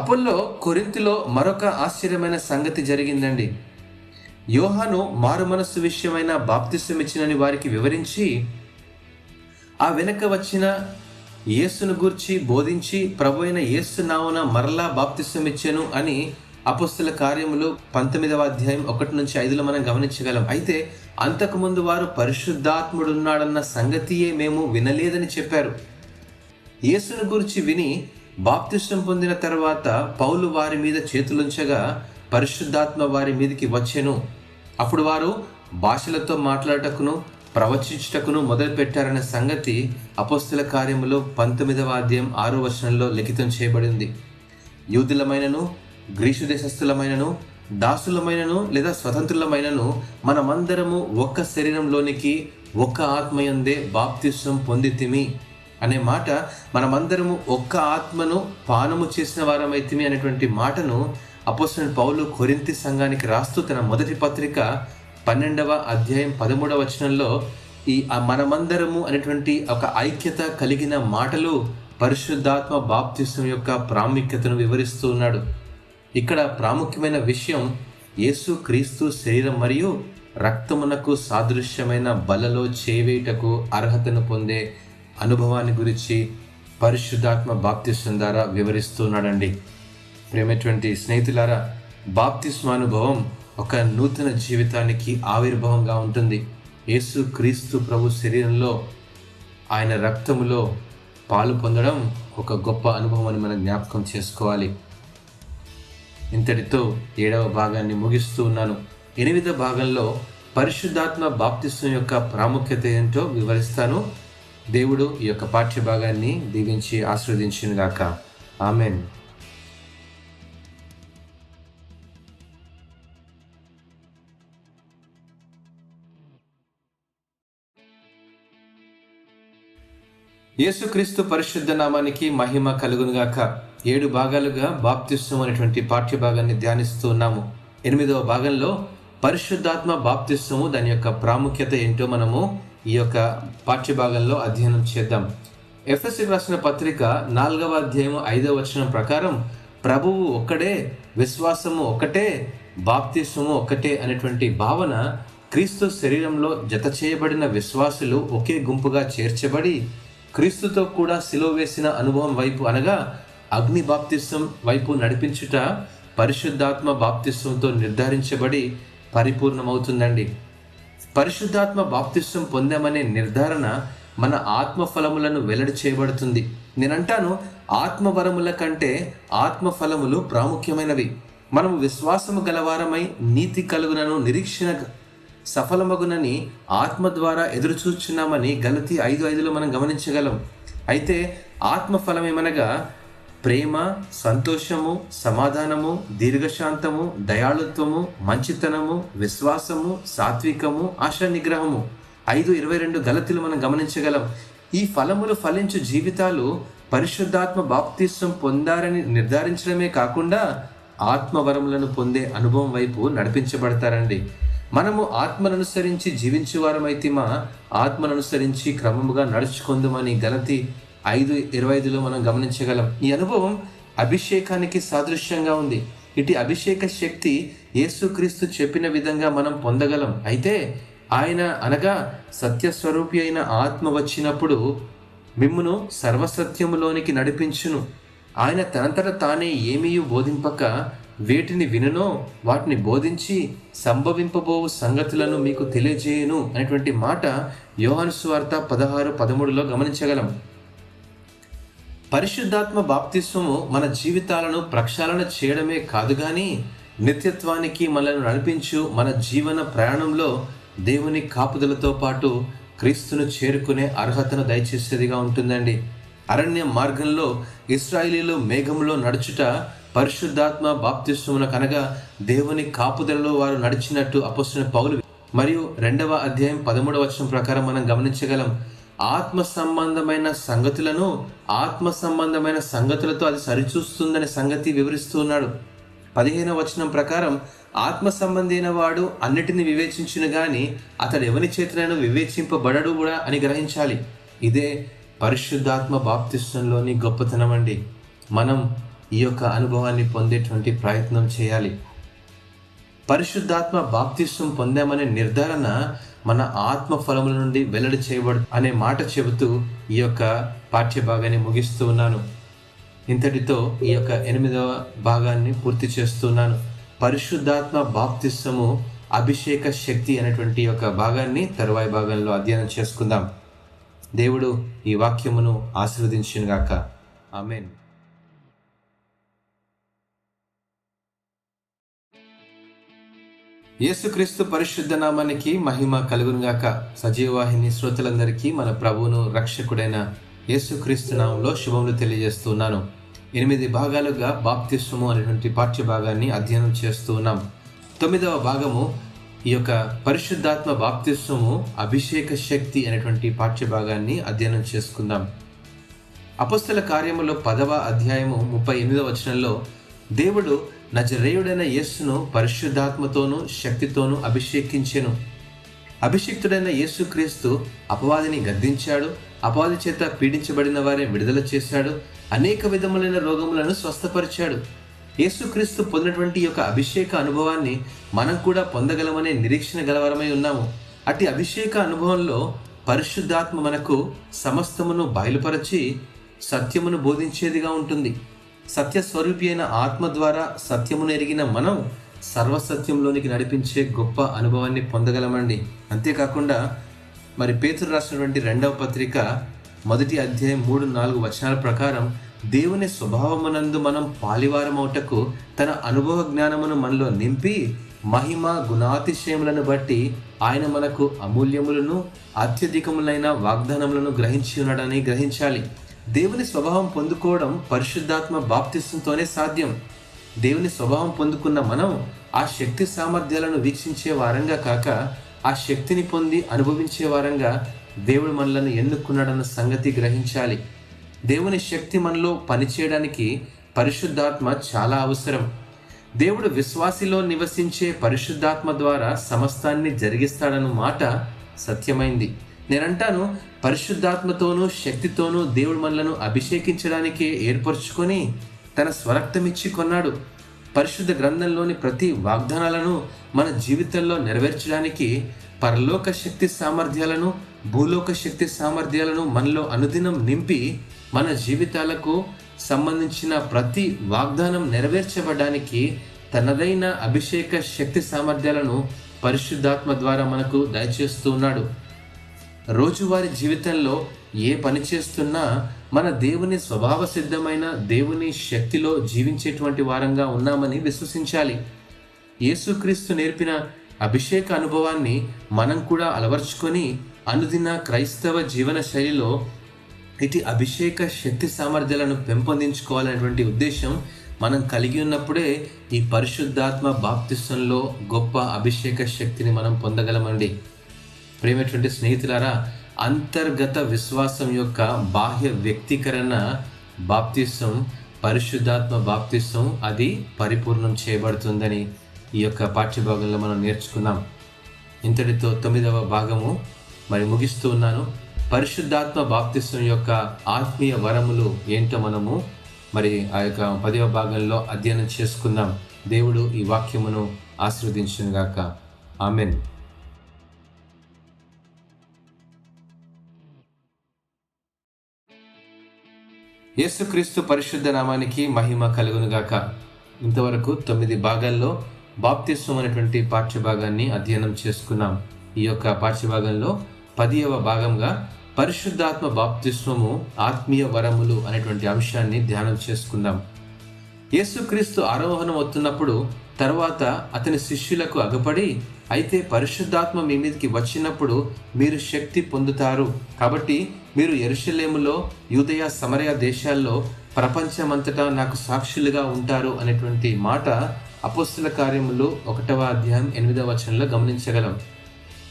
అపోల్లో కొరింథీలో మరొక ఆశ్చర్యమైన సంగతి జరిగిందండి. యోహాను మారు మనస్సు విషయమైన బాప్తిస్మం ఇచ్చినని వారికి వివరించి ఆ వెనక వచ్చిన యేసును గూర్చి బోధించి ప్రభువైన యేసు నామమున మరలా బాప్తిస్మం ఇచ్చెను అని అపోస్తలుల కార్యములు 19వ అధ్యాయం 1 నుంచి 5లో మనం గమనించగలం. అయితే అంతకుముందు వారు పరిశుద్ధాత్ముడున్నాడన్న సంగతియే మేము వినలేదని చెప్పారు. యేసును గురించి విని బాప్తిస్మం పొందిన తర్వాత పౌలు వారి మీద చేతులుంచగా పరిశుద్ధాత్మ వారి మీదకి వచ్చెను. అప్పుడు వారు భాషలతో మాట్లాడటకును ప్రవచించుటకును మొదలు పెట్టారనే సంగతి అపోస్తలుల కార్యములు 19వ అధ్యాయం 6వ వచనంలో లిఖితం చేయబడింది. యూదులమైనను గ్రీసు దేశస్థులమైనను దాసులమైనను లేదా స్వతంత్రులమైనను మనమందరము ఒక్క శరీరంలోనికి ఒక్క ఆత్మయందే బాప్తిస్మం పొందితిమి అనే మాట, మనమందరము ఒక్క ఆత్మను పానము చేసిన వారమైతిమి అనేటువంటి మాటను అపోస్తలుడైన పౌలు కొరింథీ సంఘానికి రాస్తూ తన మొదటి పత్రిక 12వ అధ్యాయం 13వ వచనంలో ఈ మనమందరము అనేటువంటి ఒక ఐక్యత కలిగిన మాటలు పరిశుద్ధాత్మ బాప్తిస్మం యొక్క ప్రాముఖ్యతను వివరిస్తూ ఉన్నాడు. ఇక్కడ ప్రాముఖ్యమైన విషయం యేసు క్రీస్తు శరీరం మరియు రక్తమునకు సాదృశ్యమైన బలలో చేవేటకు అర్హతను పొందే అనుభవాన్ని గురించి పరిశుద్ధాత్మ బాప్తిస్మం ద్వారా వివరిస్తున్నాడండి. ప్రేమటువంటి స్నేహితులారా, బాప్తిస్మానుభవం ఒక నూతన జీవితానికి ఆవిర్భావంగా ఉంటుంది. యేసు క్రీస్తు ప్రభు శరీరంలో ఆయన రక్తములో పాలు పొందడం ఒక గొప్ప అనుభవం అని మనం జ్ఞాపకం చేసుకోవాలి. ఇంతటితో 7వ భాగాన్ని ముగిస్తూ ఉన్నాను. 8వ భాగంలో పరిశుద్ధాత్మ బాప్తిస్మం యొక్క ప్రాముఖ్యత ఏంటో వివరిస్తాను. దేవుడు ఈ యొక్క పాఠ్య భాగాన్ని దీవించి ఆశీర్వదించునుగాక. ఆమెన్. యేసుక్రీస్తు పరిశుద్ధ నామానికి మహిమ కలుగునుగాక. 7 భాగాలుగా బాప్తిస్మం అనేటువంటి పాఠ్య భాగాన్ని ధ్యానిస్తూ ఉన్నాము. 8వ భాగంలో పరిశుద్ధాత్మ బాప్తిస్మము, దాని యొక్క ప్రాముఖ్యత ఏంటో మనము ఈ యొక్క పాఠ్య భాగంలో అధ్యయనం చేద్దాం. ఎఫెసీయులకు రాసిన పత్రిక 4వ అధ్యాయం 5వ వచనం ప్రకారం ప్రభువు ఒక్కడే, విశ్వాసము ఒక్కటే, బాప్తిస్మము ఒక్కటే అనేటువంటి భావన క్రీస్తు శరీరంలో జత చేయబడిన విశ్వాసులు ఒకే గుంపుగా చేర్చబడి క్రీస్తుతో కూడా సిలువ వేసిన అనుభవం వైపు, అనగా అగ్ని బాప్తిస్మం వైపు నడిపించుట పరిశుద్ధాత్మ బాప్తిస్మంతో నిర్ధారించబడి పరిపూర్ణమవుతుందండి. పరిశుద్ధాత్మ బాప్తిస్మం పొందామనే నిర్ధారణ మన ఆత్మఫలములను వెల్లడి చేయబడుతుంది. నేనంటాను, ఆత్మవరముల కంటే ఆత్మఫలములు ప్రాముఖ్యమైనవి. మనము విశ్వాసము గలవారమై నీతి కలుగునను నిరీక్షణ సఫలమగునని ఆత్మ ద్వారా ఎదురు చూచున్నామని గలతీ 5:5లో మనం గమనించగలం. అయితే ఆత్మఫలం ఏమనగా ప్రేమ, సంతోషము, సమాధానము, దీర్ఘశాంతము, దయాళుత్వము, మంచితనము, విశ్వాసము, సాత్వికము, ఆశా నిగ్రహము. 5:22 గలతీలు మనం గమనించగలం. ఈ ఫలములు ఫలించు జీవితాలు పరిశుద్ధాత్మ బాప్తిస్మం పొందారని నిర్ధారించడమే కాకుండా ఆత్మవరములను పొందే అనుభవం వైపు నడిపించబడతారండి. మనము ఆత్మను అనుసరించి జీవించేవారమైతిమా, ఆత్మను అనుసరించి క్రమముగా నడుచుకుందామని గలతీ 5:25లో మనం గమనించగలం. ఈ అనుభవం అభిషేకానికి సాదృశ్యంగా ఉంది. ఇటు అభిషేక శక్తి యేసుక్రీస్తు చెప్పిన విధంగా మనం పొందగలం. అయితే ఆయన అనగా సత్యస్వరూపి అయిన ఆత్మ వచ్చినప్పుడు మిమ్మును సర్వసత్యములోనికి నడిపించును. ఆయన తనంతట తానే ఏమీ బోధింపక వేటిని వినునో వాటిని బోధించి సంభవింపబోవు సంగతులను మీకు తెలియజేయును అనేటువంటి మాట యోహాను సువార్త 16:13లో గమనించగలం. పరిశుద్ధాత్మ బాప్తిస్మము మన జీవితాలను ప్రక్షాళన చేయడమే కాదు కానీ నిత్యత్వానికి మనల్ని నడిపించు మన జీవన ప్రయాణంలో దేవుని కాపుదలతో పాటు క్రీస్తును చేరుకునే అర్హతను దయచేసేదిగా ఉంటుందండి. అరణ్య మార్గంలో ఇశ్రాయేలీయులు మేఘంలో నడుచుట పరిశుద్ధాత్మ బాప్తిస్మమునకు, అనగా దేవుని కాపుదలలో వారు నడిచినట్టు అపోస్తలుడైన పౌలు మరియు 2వ అధ్యాయం 13వ వచనం ప్రకారం మనం గమనించగలం. ఆత్మ సంబంధమైన సంగతులను ఆత్మ సంబంధమైన సంగతులతో అది సరిచూస్తుందనే సంగతి వివరిస్తూ ఉన్నాడు. 15వ వచనం ప్రకారం ఆత్మ సంబంధి అయిన వాడు అన్నిటిని వివేచించును గాని అతడు ఎవని చేతనైనా వివేచింపబడడు కూడా అని గ్రహించాలి. ఇదే పరిశుద్ధాత్మ బాప్తిస్మంలోని గొప్పతనం అండి. మనం ఈ యొక్క అనుభవాన్ని పొందేటువంటి ప్రయత్నం చేయాలి. పరిశుద్ధాత్మ బాప్తిస్మం పొందామనే నిర్ధారణ మన ఆత్మ ఫలముల నుండి వెల్లడి చేయబడు అనే మాట చెబుతూ ఈ యొక్క పాఠ్య భాగాన్ని ముగిస్తూ ఉన్నాను. ఇంతటితో ఈ యొక్క 8వ భాగాన్ని పూర్తి చేస్తున్నాను. పరిశుద్ధాత్మ బాప్తిస్మము అభిషేక శక్తి అనేటువంటి యొక్క భాగాన్ని తరువాయి భాగంలో అధ్యయనం చేసుకుందాం. దేవుడు ఈ వాక్యమును ఆశీర్వదించునుగాక. ఆమేన్. యేసుక్రీస్తు పరిశుద్ధ నామానికి మహిమ కలుగునుగాక. సజీవవాహిని శ్రోతలందరికీ మన ప్రభువును రక్షకుడైన యేసుక్రీస్తు నామంలో శుభములు తెలియజేస్తున్నాను. 8 భాగాలుగా బాప్తిస్మము అనేటువంటి పాఠ్య భాగాన్ని అధ్యయనం చేస్తూ ఉన్నాం. 9వ భాగము ఈ యొక్క పరిశుద్ధాత్మ బాప్తిస్మము అభిషేక శక్తి అనేటువంటి పాఠ్య భాగాన్ని అధ్యయనం చేసుకుందాం. అపొస్తల కార్యములో 10వ అధ్యాయము 38వ వచనంలో దేవుడు నజరేయుడైన యేసును పరిశుద్ధాత్మతోనూ శక్తితోనూ అభిషేకించెను. అభిషిక్తుడైన యేసుక్రీస్తు అపవాదిని గద్దించాడు, అపవాది చేత పీడించబడిన వారిని విడుదల చేశాడు, అనేక విధములైన రోగములను స్వస్థపరిచాడు. యేసుక్రీస్తు పొందినటువంటి యొక్క అభిషేక అనుభవాన్ని మనం కూడా పొందగలమనే నిరీక్షణ గలవరమై ఉన్నాము. అట్టి అభిషేక అనుభవంలో పరిశుద్ధాత్మ మనకు సమస్తమును బయలుపరచి సత్యమును బోధించేదిగా ఉంటుంది. సత్యస్వరూపి అయిన ఆత్మ ద్వారా సత్యమును ఎరిగిన మనం సర్వసత్యంలోనికి నడిపించే గొప్ప అనుభవాన్ని పొందగలమండి. అంతేకాకుండా మరి పేతురు రాసినటువంటి 2వ పత్రిక 1వ అధ్యాయం 3-4 వచనాల ప్రకారం దేవుని స్వభావమునందు మనం పాలివారమౌటకు తన అనుభవ జ్ఞానమును మనలో నింపి మహిమ గుణాతిశయములను బట్టి ఆయన మనకు అమూల్యములను అత్యధికములైన వాగ్దానములను గ్రహించి ఉన్నాడని గ్రహించాలి. దేవుని స్వభావం పొందుకోవడం పరిశుద్ధాత్మ బాప్తిస్మంతోనే సాధ్యం. దేవుని స్వభావం పొందుకున్న మనం ఆ శక్తి సామర్థ్యాలను వీక్షించే వారంగా కాక ఆ శక్తిని పొంది అనుభవించే వారంగా దేవుడు మనలను ఎన్నుకున్నాడన్న సంగతి గ్రహించాలి. దేవుని శక్తి మనలో పనిచేయడానికి పరిశుద్ధాత్మ చాలా అవసరం. దేవుడు విశ్వాసిలో నివసించే పరిశుద్ధాత్మ ద్వారా సమస్తాన్ని జరిగిస్తాడన్న మాట సత్యమైంది. నేనంటాను, పరిశుద్ధాత్మతోనూ శక్తితోనూ దేవుడు మనలను అభిషేకించడానికి ఏర్పరచుకొని తన స్వరక్తమిచ్చి కొన్నాడు. పరిశుద్ధ గ్రంథంలోని ప్రతి వాగ్దానాలను మన జీవితంలో నెరవేర్చడానికి పరలోక శక్తి సామర్థ్యాలను భూలోక శక్తి సామర్థ్యాలను మనలో అనుదినం నింపి మన జీవితాలకు సంబంధించిన ప్రతి వాగ్దానం నెరవేర్చబడడానికి తనదైన అభిషేక శక్తి సామర్థ్యాలను పరిశుద్ధాత్మ ద్వారా మనకు దయచేస్తూ ఉన్నాడు. రోజువారీ జీవితంలో ఏ పని చేస్తున్నా మన దేవుని స్వభావ సిద్ధమైన దేవుని శక్తిలో జీవించేటువంటి వారంగా ఉన్నామని విశ్వసించాలి. యేసుక్రీస్తు నేర్పిన అభిషేక అనుభవాన్ని మనం కూడా అలవర్చుకొని అనుదిన క్రైస్తవ జీవన శైలిలో ఇటు అభిషేక శక్తి సామర్థ్యాలను పెంపొందించుకోవాలనేటువంటి ఉద్దేశం మనం కలిగి ఉన్నప్పుడే ఈ పరిశుద్ధాత్మ బాప్తిస్మంలో గొప్ప అభిషేక శక్తిని మనం పొందగలమండి. ప్రేమటువంటి స్నేహితులారా, అంతర్గత విశ్వాసం యొక్క బాహ్య వ్యక్తీకరణ బాప్తిస్వం, పరిశుద్ధాత్మ బాప్తిస్వం అది పరిపూర్ణం చేయబడుతుందని ఈ యొక్క పాఠ్యభాగంలో మనం నేర్చుకున్నాం. ఇంతటితో 9వ భాగము మరి ముగిస్తూ ఉన్నాను. పరిశుద్ధాత్మ బాప్తిస్వం యొక్క ఆత్మీయ వరములు ఏంటో మనము మరి ఆ యొక్క 10వ భాగంలో అధ్యయనం చేసుకుందాం. దేవుడు ఈ వాక్యమును ఆశీర్వదించుగాక. ఆమెన్. యేసుక్రీస్తు పరిశుద్ధ నామానికి మహిమ కలుగునుగాక. ఇంతవరకు 9 భాగాల్లో బాప్తిస్వం అనేటువంటి పాఠ్యభాగాన్ని అధ్యయనం చేసుకున్నాం. ఈ యొక్క పాఠ్యభాగంలో 10వ భాగంగా పరిశుద్ధాత్మ బాప్తిస్వము ఆత్మీయ వరములు అనేటువంటి అంశాన్ని ధ్యానం చేసుకుందాం. యేసుక్రీస్తు ఆరోహణం అవుతున్నప్పుడు తర్వాత అతని శిష్యులకు అగపడి, అయితే పరిశుద్ధాత్మ మీ మీదకి వచ్చినప్పుడు మీరు శక్తి పొందుతారు, కాబట్టి మీరు యెరూషలేములో యూదయ సమరయ దేశాల్లో ప్రపంచమంతటా నాకు సాక్షులుగా ఉంటారు అనేటువంటి మాట అపొస్తల కార్యములు 1వ అధ్యాయం 8వ వచనంలో గమనించగలం.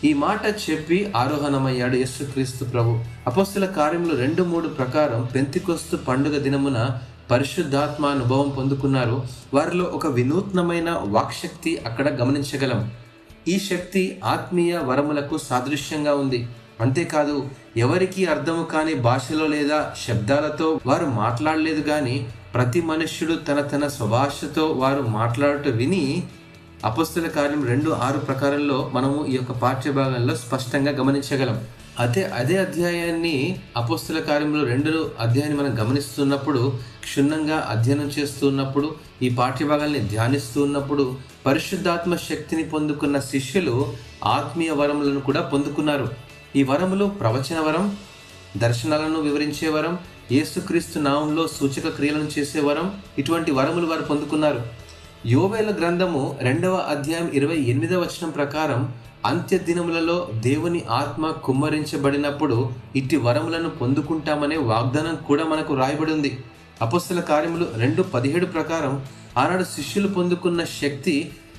ఈ మాట చెప్పి ఆరోహణమయ్యాడు యేసుక్రీస్తు ప్రభు. అపొస్తల కార్యములు 2:3 ప్రకారం పెంతెకొస్తు పండుగ దినమున పరిశుద్ధాత్మ అనుభవం పొందుకున్నారు. వారిలో ఒక వినూత్నమైన వాక్శక్తి అక్కడ గమనించగలం. ఈ శక్తి ఆత్మీయ వరములకు సాదృశ్యంగా ఉంది. అంతేకాదు, ఎవరికి అర్థము కాని భాషలో లేదా శబ్దాలతో వారు మాట్లాడలేదు, కానీ ప్రతి మనుష్యుడు తన స్వభాషతో వారు మాట్లాడుట విని అపొస్తల కార్యం 2:6 ప్రకారంలో మనము ఈ యొక్క పాఠ్యభాగంలో స్పష్టంగా గమనించగలం. అదే అధ్యాయాన్ని అపొస్తల కార్యంలో 2 అధ్యాయాన్ని మనం గమనిస్తున్నప్పుడు, క్షుణ్ణంగా అధ్యయనం చేస్తున్నప్పుడు, ఈ పాఠ్యభాగాల్ని ధ్యానిస్తూ ఉన్నప్పుడు పరిశుద్ధాత్మ శక్తిని పొందుకున్న శిష్యులు ఆత్మీయ వరములను కూడా పొందుకున్నారు. ఈ వరములు ప్రవచన వరం, దర్శనాలను వివరించే వరం, యేసుక్రీస్తు నామంలో సూచక క్రియలను చేసే వరం, ఇటువంటి వరములు వారు పొందుకున్నారు. యోవేలు గ్రంథము 2వ అధ్యాయం 28వ వచనం ప్రకారం అంత్య దినములలో దేవుని ఆత్మ కుమ్మరించబడినప్పుడు ఇట్టి వరములను పొందుకుంటామనే వాగ్దానం కూడా మనకు రాయబడి ఉంది. అపొస్తల కార్యములు 2:17 ప్రకారం ఆనాడు శిష్యులు పొందుకున్న శక్తి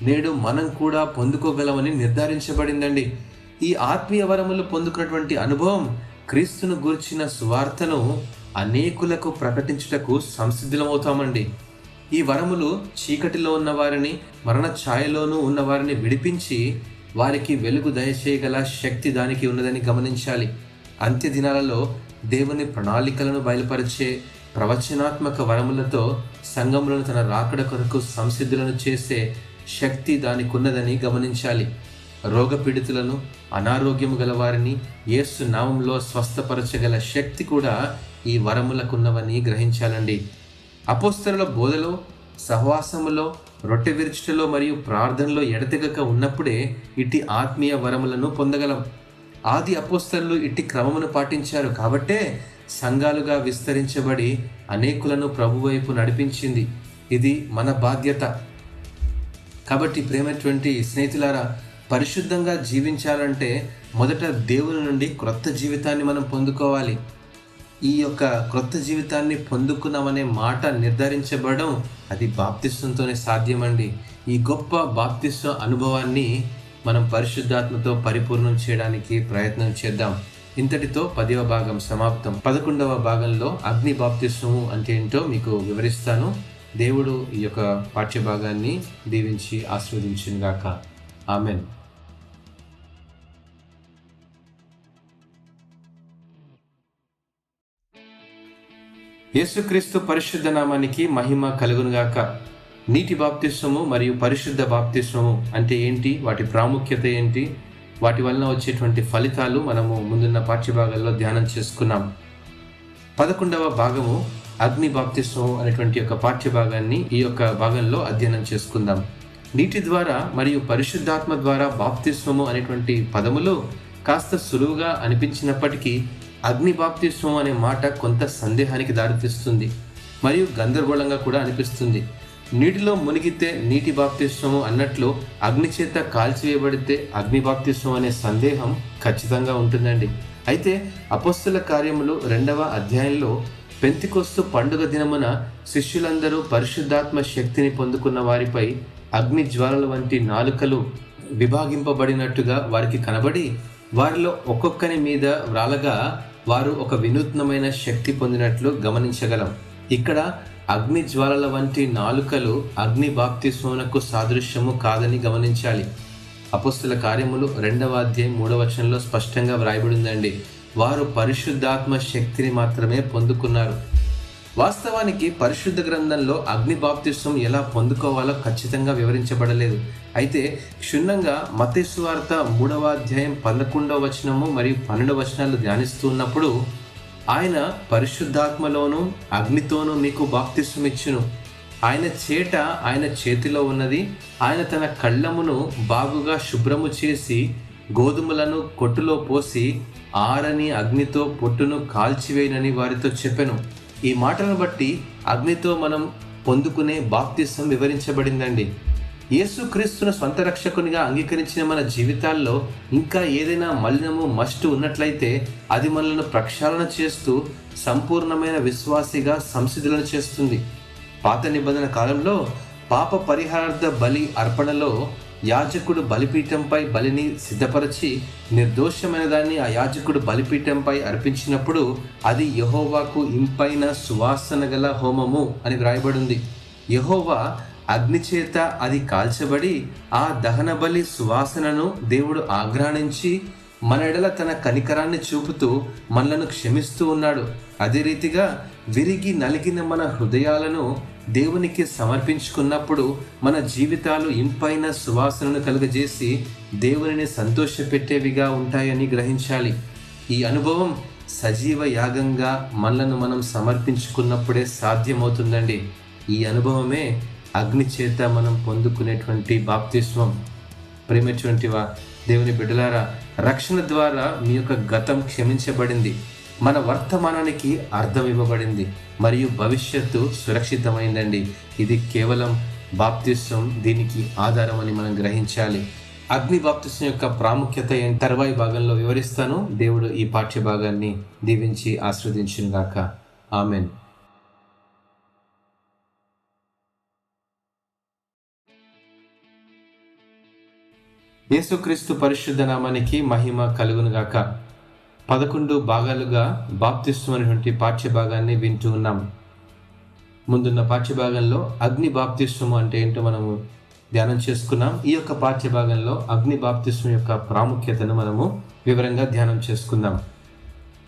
నేడు మనం కూడా పొందుకోగలమని నిర్ధారించబడిందండి. ఈ ఆత్మీయ వరములు పొందుకున్నటువంటి అనుభవం క్రీస్తును గూర్చిన సువార్తను అనేకులకు ప్రకటించుటకు సంసిద్ధులమవుతామండి. ఈ వరములు చీకటిలో ఉన్న వారిని, మరణ ఛాయలోనూ ఉన్న వారిని విడిపించి వారికి వెలుగు దయచేయగల శక్తి దానికి ఉన్నదని గమనించాలి. అంత్య దినాలలో దేవుని ప్రణాళికలను బయలుపరిచే ప్రవచనాత్మక వరములతో సంఘములను తన రాకడ కొరకు సంసిద్ధులను చేసే శక్తి దానికి ఉన్నదని గమనించాలి. రోగపీడితులను, అనారోగ్యము గల వారిని యేసు నామంలో స్వస్థపరచగల శక్తి కూడా ఈ వరములకున్నవని గ్రహించాలండి. అపోస్తలుల బోధలో, సహవాసములో, రొట్టె విరుచుటలో మరియు ప్రార్థనలో ఎడతెగక ఉన్నప్పుడే ఇట్టి ఆత్మీయ వరములను పొందగలం. ఆది అపోస్తలులు ఇట్టి క్రమమును పాటించారు కాబట్టే సంఘాలుగా విస్తరించబడి అనేకులను ప్రభువైపు నడిపించింది. ఇది మన బాధ్యత. కాబట్టి ప్రేమైనటువంటి స్నేహితులారా, పరిశుద్ధంగా జీవించాలంటే మొదట దేవుని నుండి క్రొత్త జీవితాన్ని మనం పొందుకోవాలి. ఈ యొక్క క్రొత్త జీవితాన్ని పొందుకున్నామనే మాట నిర్ధారించబడడం అది బాప్తిస్వంతోనే సాధ్యమండి. ఈ గొప్ప బాప్తిస్వ అనుభవాన్ని మనం పరిశుద్ధాత్మతో పరిపూర్ణం చేయడానికి ప్రయత్నం చేద్దాం. ఇంతటితో 10వ భాగం సమాప్తం. 11వ భాగంలో అగ్ని బాప్తిస్వము అంటే ఏంటో మీకు వివరిస్తాను. దేవుడు ఈ యొక్క పాఠ్యభాగాన్ని దీవించి ఆశీర్వదించుగాక. ఆమెన్. యేసుక్రీస్తు పరిశుద్ధ నామానికి మహిమ కలుగునుగాక. నీటి బాప్తిస్వము మరియు పరిశుద్ధ బాప్తిస్వము అంటే ఏంటి, వాటి ప్రాముఖ్యత ఏంటి, వాటి వలన వచ్చేటువంటి ఫలితాలు మనము ముందున్న పాఠ్యభాగాల్లో ధ్యానం చేసుకున్నాం. 11వ భాగము అగ్ని బాప్తిస్వము అనేటువంటి యొక్క పాఠ్యభాగాన్ని ఈ యొక్క భాగంలో అధ్యయనం చేసుకుందాం. నీటి ద్వారా మరియు పరిశుద్ధాత్మ ద్వారా బాప్తిస్వము అనేటువంటి పదములు కాస్త సులువుగా అనిపించినప్పటికీ అగ్ని బాప్తిస్వం అనే మాట కొంత సందేహానికి దారితీస్తుంది మరియు గందరగోళంగా కూడా అనిపిస్తుంది. నీటిలో మునిగితే నీటి బాప్తిస్వము అన్నట్లు అగ్ని చేత కాల్చివేయబడితే అగ్ని బాప్తిస్వం అనే సందేహం ఖచ్చితంగా ఉంటుందండి. అయితే అపోస్తల కార్యములు 2వ అధ్యాయంలో పెంతెకొస్తు పండుగ దినమున శిష్యులందరూ పరిశుద్ధాత్మ శక్తిని పొందుకున్న వారిపై అగ్ని జ్వాలల వంటి నాలుకలు విభాగింపబడినట్టుగా వారికి కనబడి వారిలో ఒక్కొక్కని మీద వ్రాలగా వారు ఒక వినూత్నమైన శక్తి పొందినట్లు గమనించగలం. ఇక్కడ అగ్ని జ్వాలల వంటి నాలుకలు అగ్ని బాప్తిస్వమునకు సాదృశ్యము కాదని గమనించాలి. అపోస్తల కార్యములు 2వ అధ్యాయం 3వ వచనంలో స్పష్టంగా వ్రాయబడిందండి. వారు పరిశుద్ధాత్మ శక్తిని మాత్రమే పొందుకున్నారు. వాస్తవానికి పరిశుద్ధ గ్రంథంలో అగ్ని బాప్తిస్వం ఎలా పొందుకోవాలో ఖచ్చితంగా వివరించబడలేదు. అయితే క్షుణ్ణంగా మత్తయి సువార్త 3వ అధ్యాయం 11వ వచనము మరియు 12వ వచనాలు ధ్యానిస్తూ ఉన్నప్పుడు ఆయన పరిశుద్ధాత్మలోను అగ్నితోనూ మీకు బాప్తిస్వం ఇచ్చును. ఆయన చేతిలో ఉన్నది. ఆయన తన కళ్ళమును బాగుగా శుభ్రము చేసి గోధుమలను కొట్టులో పోసి ఆరని అగ్నితో పొట్టును కాల్చివేయనని వారితో చెప్పెను. ఈ మాటలను బట్టి అగ్నితో మనం పొందుకునే బాప్తిస్వం వివరించబడిందండి. యేసుక్రీస్తును స్వంత రక్షకునిగా అంగీకరించిన మన జీవితాల్లో ఇంకా ఏదైనా మలినము మస్టు ఉన్నట్లయితే అది మనల్ని ప్రక్షాళన చేస్తూ సంపూర్ణమైన విశ్వాసిగా సంసిద్ధులను చేస్తుంది. పాత నిబంధన కాలంలో పాప పరిహారార్థ బలి అర్పణలో యాజకుడు బలిపీఠంపై బలిని సిద్ధపరిచి నిర్దోషమైన దాన్ని ఆ యాజకుడు బలిపీఠంపై అర్పించినప్పుడు అది యెహోవాకు ఇంపైన సువాసన గల హోమము అని వ్రాయబడింది. యెహోవా అగ్ని చేత అది కాల్చబడి ఆ దహన బలి సువాసనను దేవుడు ఆఘ్రాణించి మన ఎడల తన కనికరాన్ని చూపుతూ మనలను క్షమిస్తూ ఉన్నాడు. అదే రీతిగా విరిగి నలిగిన మన హృదయాలను దేవునికి సమర్పించుకున్నప్పుడు మన జీవితాలు ఇంపైన సువాసనను కలుగజేసి దేవునిని సంతోషపెట్టేవిగా ఉంటాయని గ్రహించాలి. ఈ అనుభవం సజీవ యాగంగా మనలను మనం సమర్పించుకున్నప్పుడే సాధ్యమవుతుందండి. ఈ అనుభవమే అగ్ని చేత మనం పొందుకునేటువంటి బాప్తిస్వం. ప్రేమటువంటి దేవుని బిడ్డలారా, రక్షణ ద్వారా మీ యొక్క గతం క్షమించబడింది, మన వర్తమానానికి అర్థం ఇవ్వబడింది మరియు భవిష్యత్తు సురక్షితమైందండి. ఇది కేవలం బాప్తిస్వం, దీనికి ఆధారం అని మనం గ్రహించాలి. అగ్ని బాప్తిస్వం యొక్క ప్రాముఖ్యత తర్వాయి భాగంలో వివరిస్తాను. దేవుడు ఈ పాఠ్య భాగాన్ని దీవించి ఆశీర్వదించుగాక. ఆమెన్. యేసుక్రీస్తు పరిశుద్ధ నామానికి మహిమ కలుగునుగాక. 11 భాగాలుగా బాప్తిస్మం అనేటువంటి పాఠ్యభాగాన్ని వింటూ ఉన్నాం. ముందున్న పాఠ్యభాగంలో అగ్ని బాప్తిస్మం అంటే ఏంటో మనము ధ్యానం చేసుకున్నాం. ఈ యొక్క పాఠ్యభాగంలో అగ్ని బాప్తిస్మం యొక్క ప్రాముఖ్యతను మనము వివరంగా ధ్యానం చేసుకుందాం.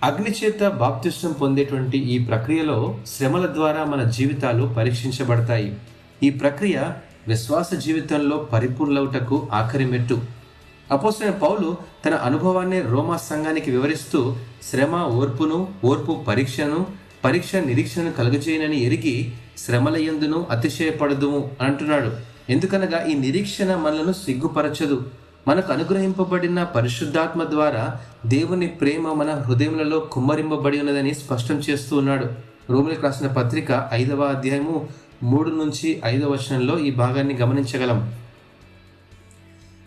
అగ్ని చేత బాప్తిస్మం పొందేటువంటి ఈ ప్రక్రియలో శ్రమల ద్వారా మన జీవితాలు పరీక్షించబడతాయి. ఈ ప్రక్రియ విశ్వాస జీవితంలో పరిపూర్ణవుటకు ఆఖరి మెట్టు. అపోస్తలుడైన పౌలు తన అనుభవాన్ని రోమా సంఘానికి వివరిస్తూ శ్రమ ఓర్పును, ఓర్పు పరీక్షను, పరీక్ష నిరీక్షణను కలుగజేయనని ఎరిగి శ్రమల యందును అతిశయపడదుము అంటున్నాడు. ఎందుకనగా ఈ నిరీక్షణ మనలను సిగ్గుపరచదు. మనకు అనుగ్రహింపబడిన పరిశుద్ధాత్మ ద్వారా దేవుని ప్రేమ మన హృదయములలో కుమ్మరింపబడి ఉన్నదని స్పష్టం చేస్తూ ఉన్నాడు. రోమీయులకు రాసిన పత్రిక 5వ అధ్యాయము 3-5 వచనంలో ఈ భాగాన్ని గమనించగలం.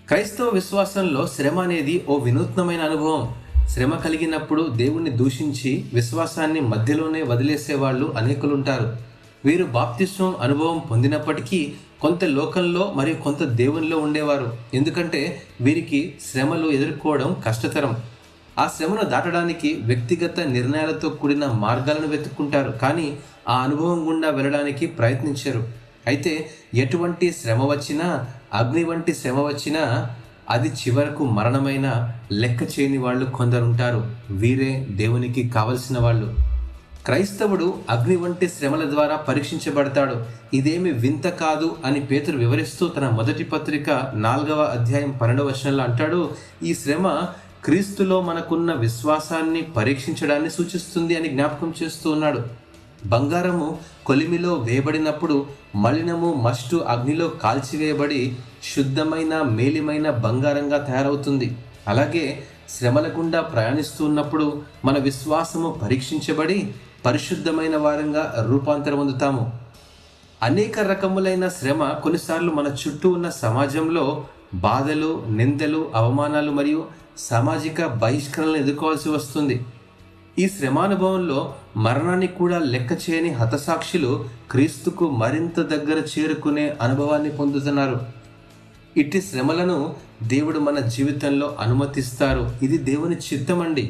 క్రైస్తవ విశ్వాసంలో శ్రమ అనేది ఓ వినూత్నమైన అనుభవం. శ్రమ కలిగినప్పుడు దేవుణ్ణి దూషించి విశ్వాసాన్ని మధ్యలోనే వదిలేసే వాళ్ళు అనేకులుంటారు. వీరు బాప్తిస్మం అనుభవం పొందినప్పటికీ కొంత లోకంలో మరియు కొంత దేవునిలో ఉండేవారు. ఎందుకంటే వీరికి శ్రమలు ఎదుర్కోవడం కష్టతరం. ఆ శ్రమను దాటడానికి వ్యక్తిగత నిర్ణయాలతో కూడిన మార్గాలను వెతుక్కుంటారు, కానీ ఆ అనుభవం గుండా వెళ్ళడానికి ప్రయత్నించరు. అయితే ఎటువంటి శ్రమ వచ్చినా, అగ్ని వంటి శ్రమ వచ్చినా అది చివరకు మరణమైన లెక్క చేయని వాళ్ళు కొందరుంటారు. వీరే దేవునికి కావలసిన వాళ్ళు. క్రైస్తవుడు అగ్ని వంటి శ్రమల ద్వారా పరీక్షించబడతాడు. ఇదేమి వింత కాదు అని పేతురు వివరిస్తూ తన మొదటి పత్రిక 4వ అధ్యాయం 12వ వచనంలో అంటాడు, ఈ శ్రమ క్రీస్తులో మనకున్న విశ్వాసాన్ని పరీక్షించడాన్ని సూచిస్తుంది అని జ్ఞాపకం చేస్తూ ఉన్నాడు. బంగారము కొలిమిలో వేయబడినప్పుడు మలినము మస్టు అగ్నిలో కాల్చివేయబడి శుద్ధమైన మేలిమైన బంగారంగా తయారవుతుంది. అలాగే శ్రమల గుండా ప్రయాణిస్తున్నప్పుడు మన విశ్వాసము పరీక్షించబడి పరిశుద్ధమైన వారంగా రూపాంతరం పొందుతాము. అనేక రకములైన శ్రమ కొన్నిసార్లు మన చుట్టూ ఉన్న సమాజంలో బాధలు, నిందలు, అవమానాలు మరియు సామాజిక బహిష్కరణలను ఎదుర్కోవాల్సి వస్తుంది. ఈ శ్రమానుభవంలో మరణాన్ని కూడా లెక్క చేయని హతసాక్షులు క్రీస్తుకు మరింత దగ్గర చేరుకునే అనుభవాన్ని పొందుతున్నారు. ఇట్టి శ్రమలను దేవుడు మన జీవితంలో అనుమతిస్తారు. ఇది దేవుని చిత్తమండి.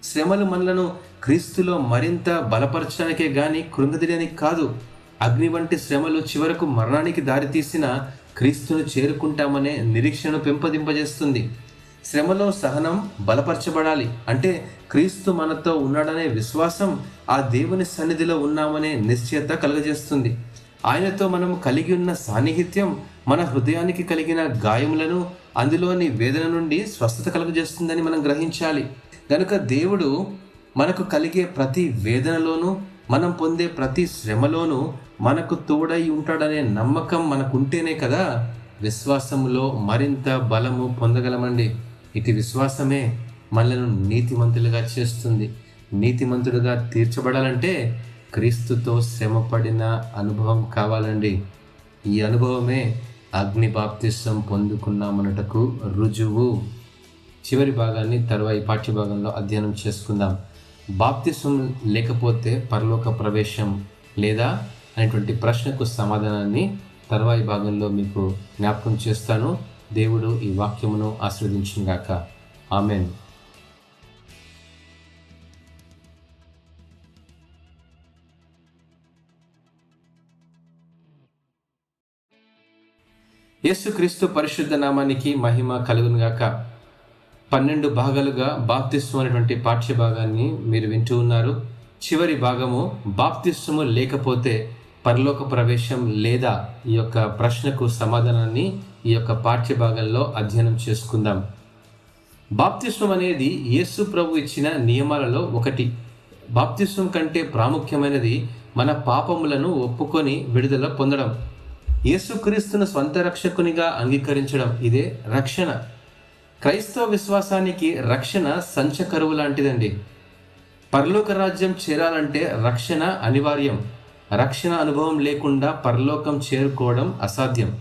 శ్రమలు మనలను క్రీస్తులో మరింత బలపరచడానికే గాని కృంగదీయడానికి కాదు. అగ్ని వంటి శ్రమలు చివరకు మరణానికి దారితీసిన క్రీస్తును చేరుకుంటామనే నిరీక్షను పెంపొందింపజేస్తుంది. శ్రమలో సహనం బలపరచబడాలి. అంటే క్రీస్తు మనతో ఉన్నాడనే విశ్వాసం, ఆ దేవుని సన్నిధిలో ఉన్నామనే నిశ్చయత కలుగజేస్తుంది. ఆయనతో మనం కలిగి ఉన్న సాన్నిహిత్యం మన హృదయానికి కలిగిన గాయములను, అందులోని వేదన నుండి స్వస్థత కలుగజేస్తుందని మనం గ్రహించాలి. కనుక దేవుడు మనకు కలిగే ప్రతి వేదనలోనూ, మనం పొందే ప్రతి శ్రమలోనూ మనకు తోడై ఉంటాడనే నమ్మకం మనకుంటేనే కదా విశ్వాసములో మరింత బలము పొందగలమండి. ఇటు విశ్వాసమే మనలను నీతిమంతులుగా చేస్తుంది. నీతిమంతుడుగా తీర్చబడాలంటే క్రీస్తుతో శ్రమపడిన అనుభవం కావాలండి. ఈ అనుభవమే అగ్ని బాప్తిస్మం పొందుకున్నామన్నటకు రుజువు. చివరి భాగాన్ని తరువాయి పాఠ్యభాగంలో అధ్యయనం చేసుకుందాం. బాప్తిస్మం లేకపోతే పరలోక ప్రవేశం లేదా అనేటువంటి ప్రశ్నకు సమాధానాన్ని తరువాయి భాగంలో మీకు జ్ఞాపకం చేస్తాను. దేవుడు ఈ వాక్యమును ఆశీర్వదించుగాక. ఆమెన్. యేసుక్రీస్తు పరిశుద్ధ నామానికి మహిమ కలుగునుగాక. 12 భాగాలుగా బాప్తిస్మం అనేటువంటి పాఠ్యభాగాన్ని మీరు వింటూ ఉన్నారు. చివరి భాగము బాప్తిస్మము లేకపోతే పరలోక ప్రవేశం లేదా ఈ యొక్క ప్రశ్నకు సమాధానాన్ని ఈ యొక్క పాఠ్యభాగంలో అధ్యయనం చేసుకుందాం. బాప్తిస్మం అనేది యేసు ప్రభు ఇచ్చిన నియమాలలో ఒకటి. బాప్తిస్మం కంటే ప్రాముఖ్యమైనది మన పాపములను ఒప్పుకొని విడుదల పొందడం, యేసుక్రీస్తును స్వంత రక్షకునిగా అంగీకరించడం. ఇదే రక్షణ. క్రైస్తవ విశ్వాసానికి రక్షణ సంచకరువు లాంటిదండి. పరలోక రాజ్యం చేరాలంటే రక్షణ అనివార్యం. రక్షణ అనుభవం లేకుండా పరలోకం చేరుకోవడం అసాధ్యం.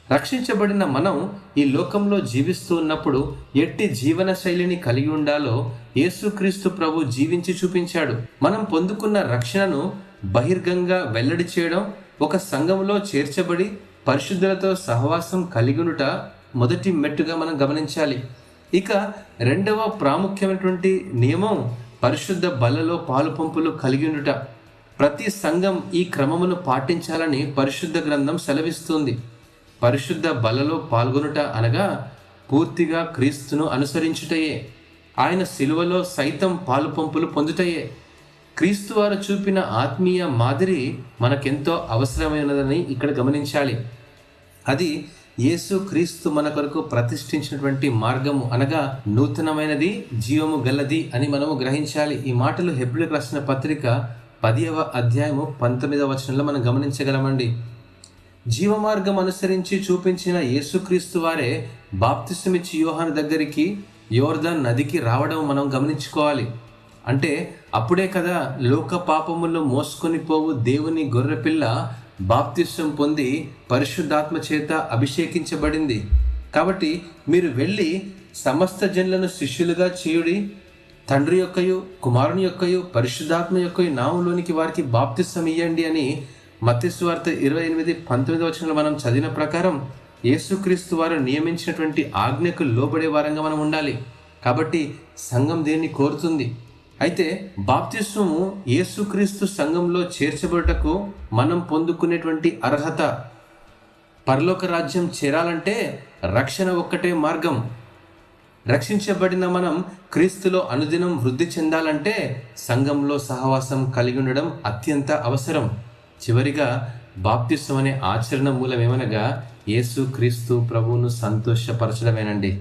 రక్షించబడిన మనం ఈ లోకంలో జీవిస్తూ ఉన్నప్పుడు ఎట్టి జీవన శైలిని కలిగి ఉండాలో యేసుక్రీస్తు ప్రభు జీవించి చూపించాడు. మనం పొందుకున్న రక్షణను బహిర్గంగా వెల్లడి చేయడం, ఒక సంఘంలో చేర్చబడి పరిశుద్ధులతో సహవాసం కలిగినుట మొదటి మెట్టుగా మనం గమనించాలి. ఇక రెండవ ప్రాముఖ్యమైనటువంటి నియమం పరిశుద్ధ బలలో పాలు పంపులు కలిగి ఉండుట. ప్రతి సంఘం ఈ క్రమమును పాటించాలని పరిశుద్ధ గ్రంథం సెలవిస్తుంది. పరిశుద్ధ బలలో పాల్గొనుట అనగా పూర్తిగా క్రీస్తును అనుసరించుటయే. ఆయన శిలువలో సైతం పాలు పంపులు పొందుటయే. క్రీస్తు వారు చూపిన ఆత్మీయ మాదిరి మనకెంతో అవసరమైనదని ఇక్కడ గమనించాలి. అది యేసు క్రీస్తు మన కొరకు ప్రతిష్ఠించినటువంటి మార్గము అనగా నూతనమైనది, జీవము గలది అని మనము గ్రహించాలి. ఈ మాటలు హెబ్రీయులకు రాసిన పత్రిక 10వ అధ్యాయము 19వ వచనంలో మనం గమనించగలమండి. జీవమార్గం అనుసరించి చూపించిన యేసుక్రీస్తు వారే బాప్తిసమిచ్చి యోహాను దగ్గరికి యోర్దాన్ నదికి రావడం మనం గమనించుకోవాలి. అంటే అప్పుడే కదా లోక పాపములను మోసుకొని పోవు దేవుని గొర్రెపిల్ల బాప్తిసం పొంది పరిశుద్ధాత్మ చేత అభిషేకించబడింది. కాబట్టి మీరు వెళ్ళి సమస్త జనులను శిష్యులుగా చేయుడి, తండ్రి యొక్కయు కుమారుని యొక్కయు పరిశుద్ధాత్మ యొక్కయు నామంలోనికి వారికి బాప్తిసం ఇయ్యండి అని మత్తయి సువార్త 28:19 వచనంలో మనం చదివిన ప్రకారం యేసుక్రీస్తు వారు నియమించినటువంటి ఆజ్ఞకు లోబడే వారంగా మనం ఉండాలి. కాబట్టి సంఘం దేన్ని కోరుతుంది. అయితే బాప్తిస్మము యేసుక్రీస్తు సంఘంలో చేర్చబడుటకు మనం పొందుకునేటువంటి అర్హత. పరలోక రాజ్యం చేరాలంటే రక్షణ ఒక్కటే మార్గం. రక్షించబడిన మనం క్రీస్తులో అనుదినం వృద్ధి చెందాలంటే సంఘంలో సహవాసం కలిగి ఉండడం అత్యంత అవసరం. చివరిగా బాప్తిసం అనే ఆచరణ మూలమేమనగా యేసు క్రీస్తు ప్రభువును సంతోషపరచడమేనండి.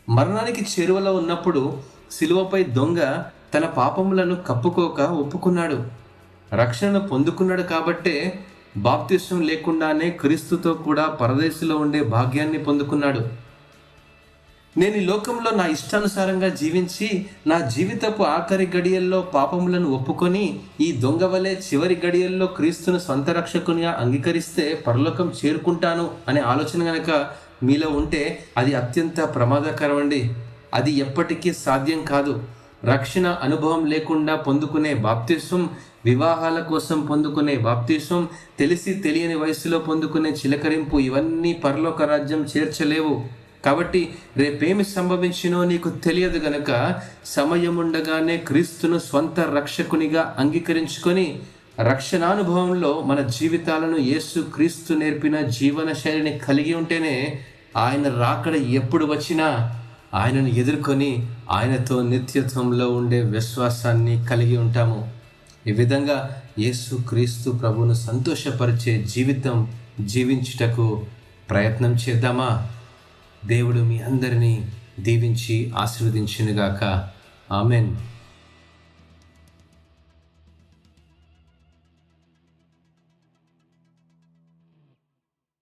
మరణానికి చేరువలో ఉన్నప్పుడు సిలువపై దొంగ తన పాపములను కప్పుకోక ఒప్పుకున్నాడు. రక్షణను పొందుకున్నాడు కాబట్టే బాప్తిసం లేకుండానే క్రీస్తుతో కూడా పరదేశంలో ఉండే భాగ్యాన్ని పొందుకున్నాడు. నేను ఈ లోకంలో నా ఇష్టానుసారంగా జీవించి నా జీవితపు ఆఖరి గడియల్లో పాపములను ఒప్పుకొని ఈ దొంగ వలె చివరి గడియల్లో క్రీస్తును సొంత రక్షకునిగా అంగీకరిస్తే పరలోకం చేరుకుంటాను అనే ఆలోచన కనుక మీలో ఉంటే అది అత్యంత ప్రమాదకరం అండి. అది ఎప్పటికీ సాధ్యం కాదు. రక్షణ అనుభవం లేకుండా పొందుకునే బాప్తిసం, వివాహాల కోసం పొందుకునే బాప్తిసం, తెలిసి తెలియని వయసులో పొందుకునే చిలకరింపు ఇవన్నీ పరలోక రాజ్యం చేర్చలేవు. కాబట్టి రేపేమి సంభవించినో నీకు తెలియదు గనక సమయముండగానే క్రీస్తును స్వంత రక్షకునిగా అంగీకరించుకొని రక్షణానుభవంలో మన జీవితాలను యేసు క్రీస్తు నేర్పిన జీవన శైలిని కలిగి ఉంటేనే ఆయన రాకడ ఎప్పుడు వచ్చినా ఆయనను ఎదుర్కొని ఆయనతో నిత్యత్వంలో ఉండే విశ్వాసాన్ని కలిగి ఉంటాము. ఈ విధంగా యేసు క్రీస్తు ప్రభువును సంతోషపరిచే జీవితం జీవించుటకు ప్రయత్నం చేద్దామా? దేవుడు మీ అందరినీ దీవించి ఆశీర్వదించునుగాక. ఆమెన్.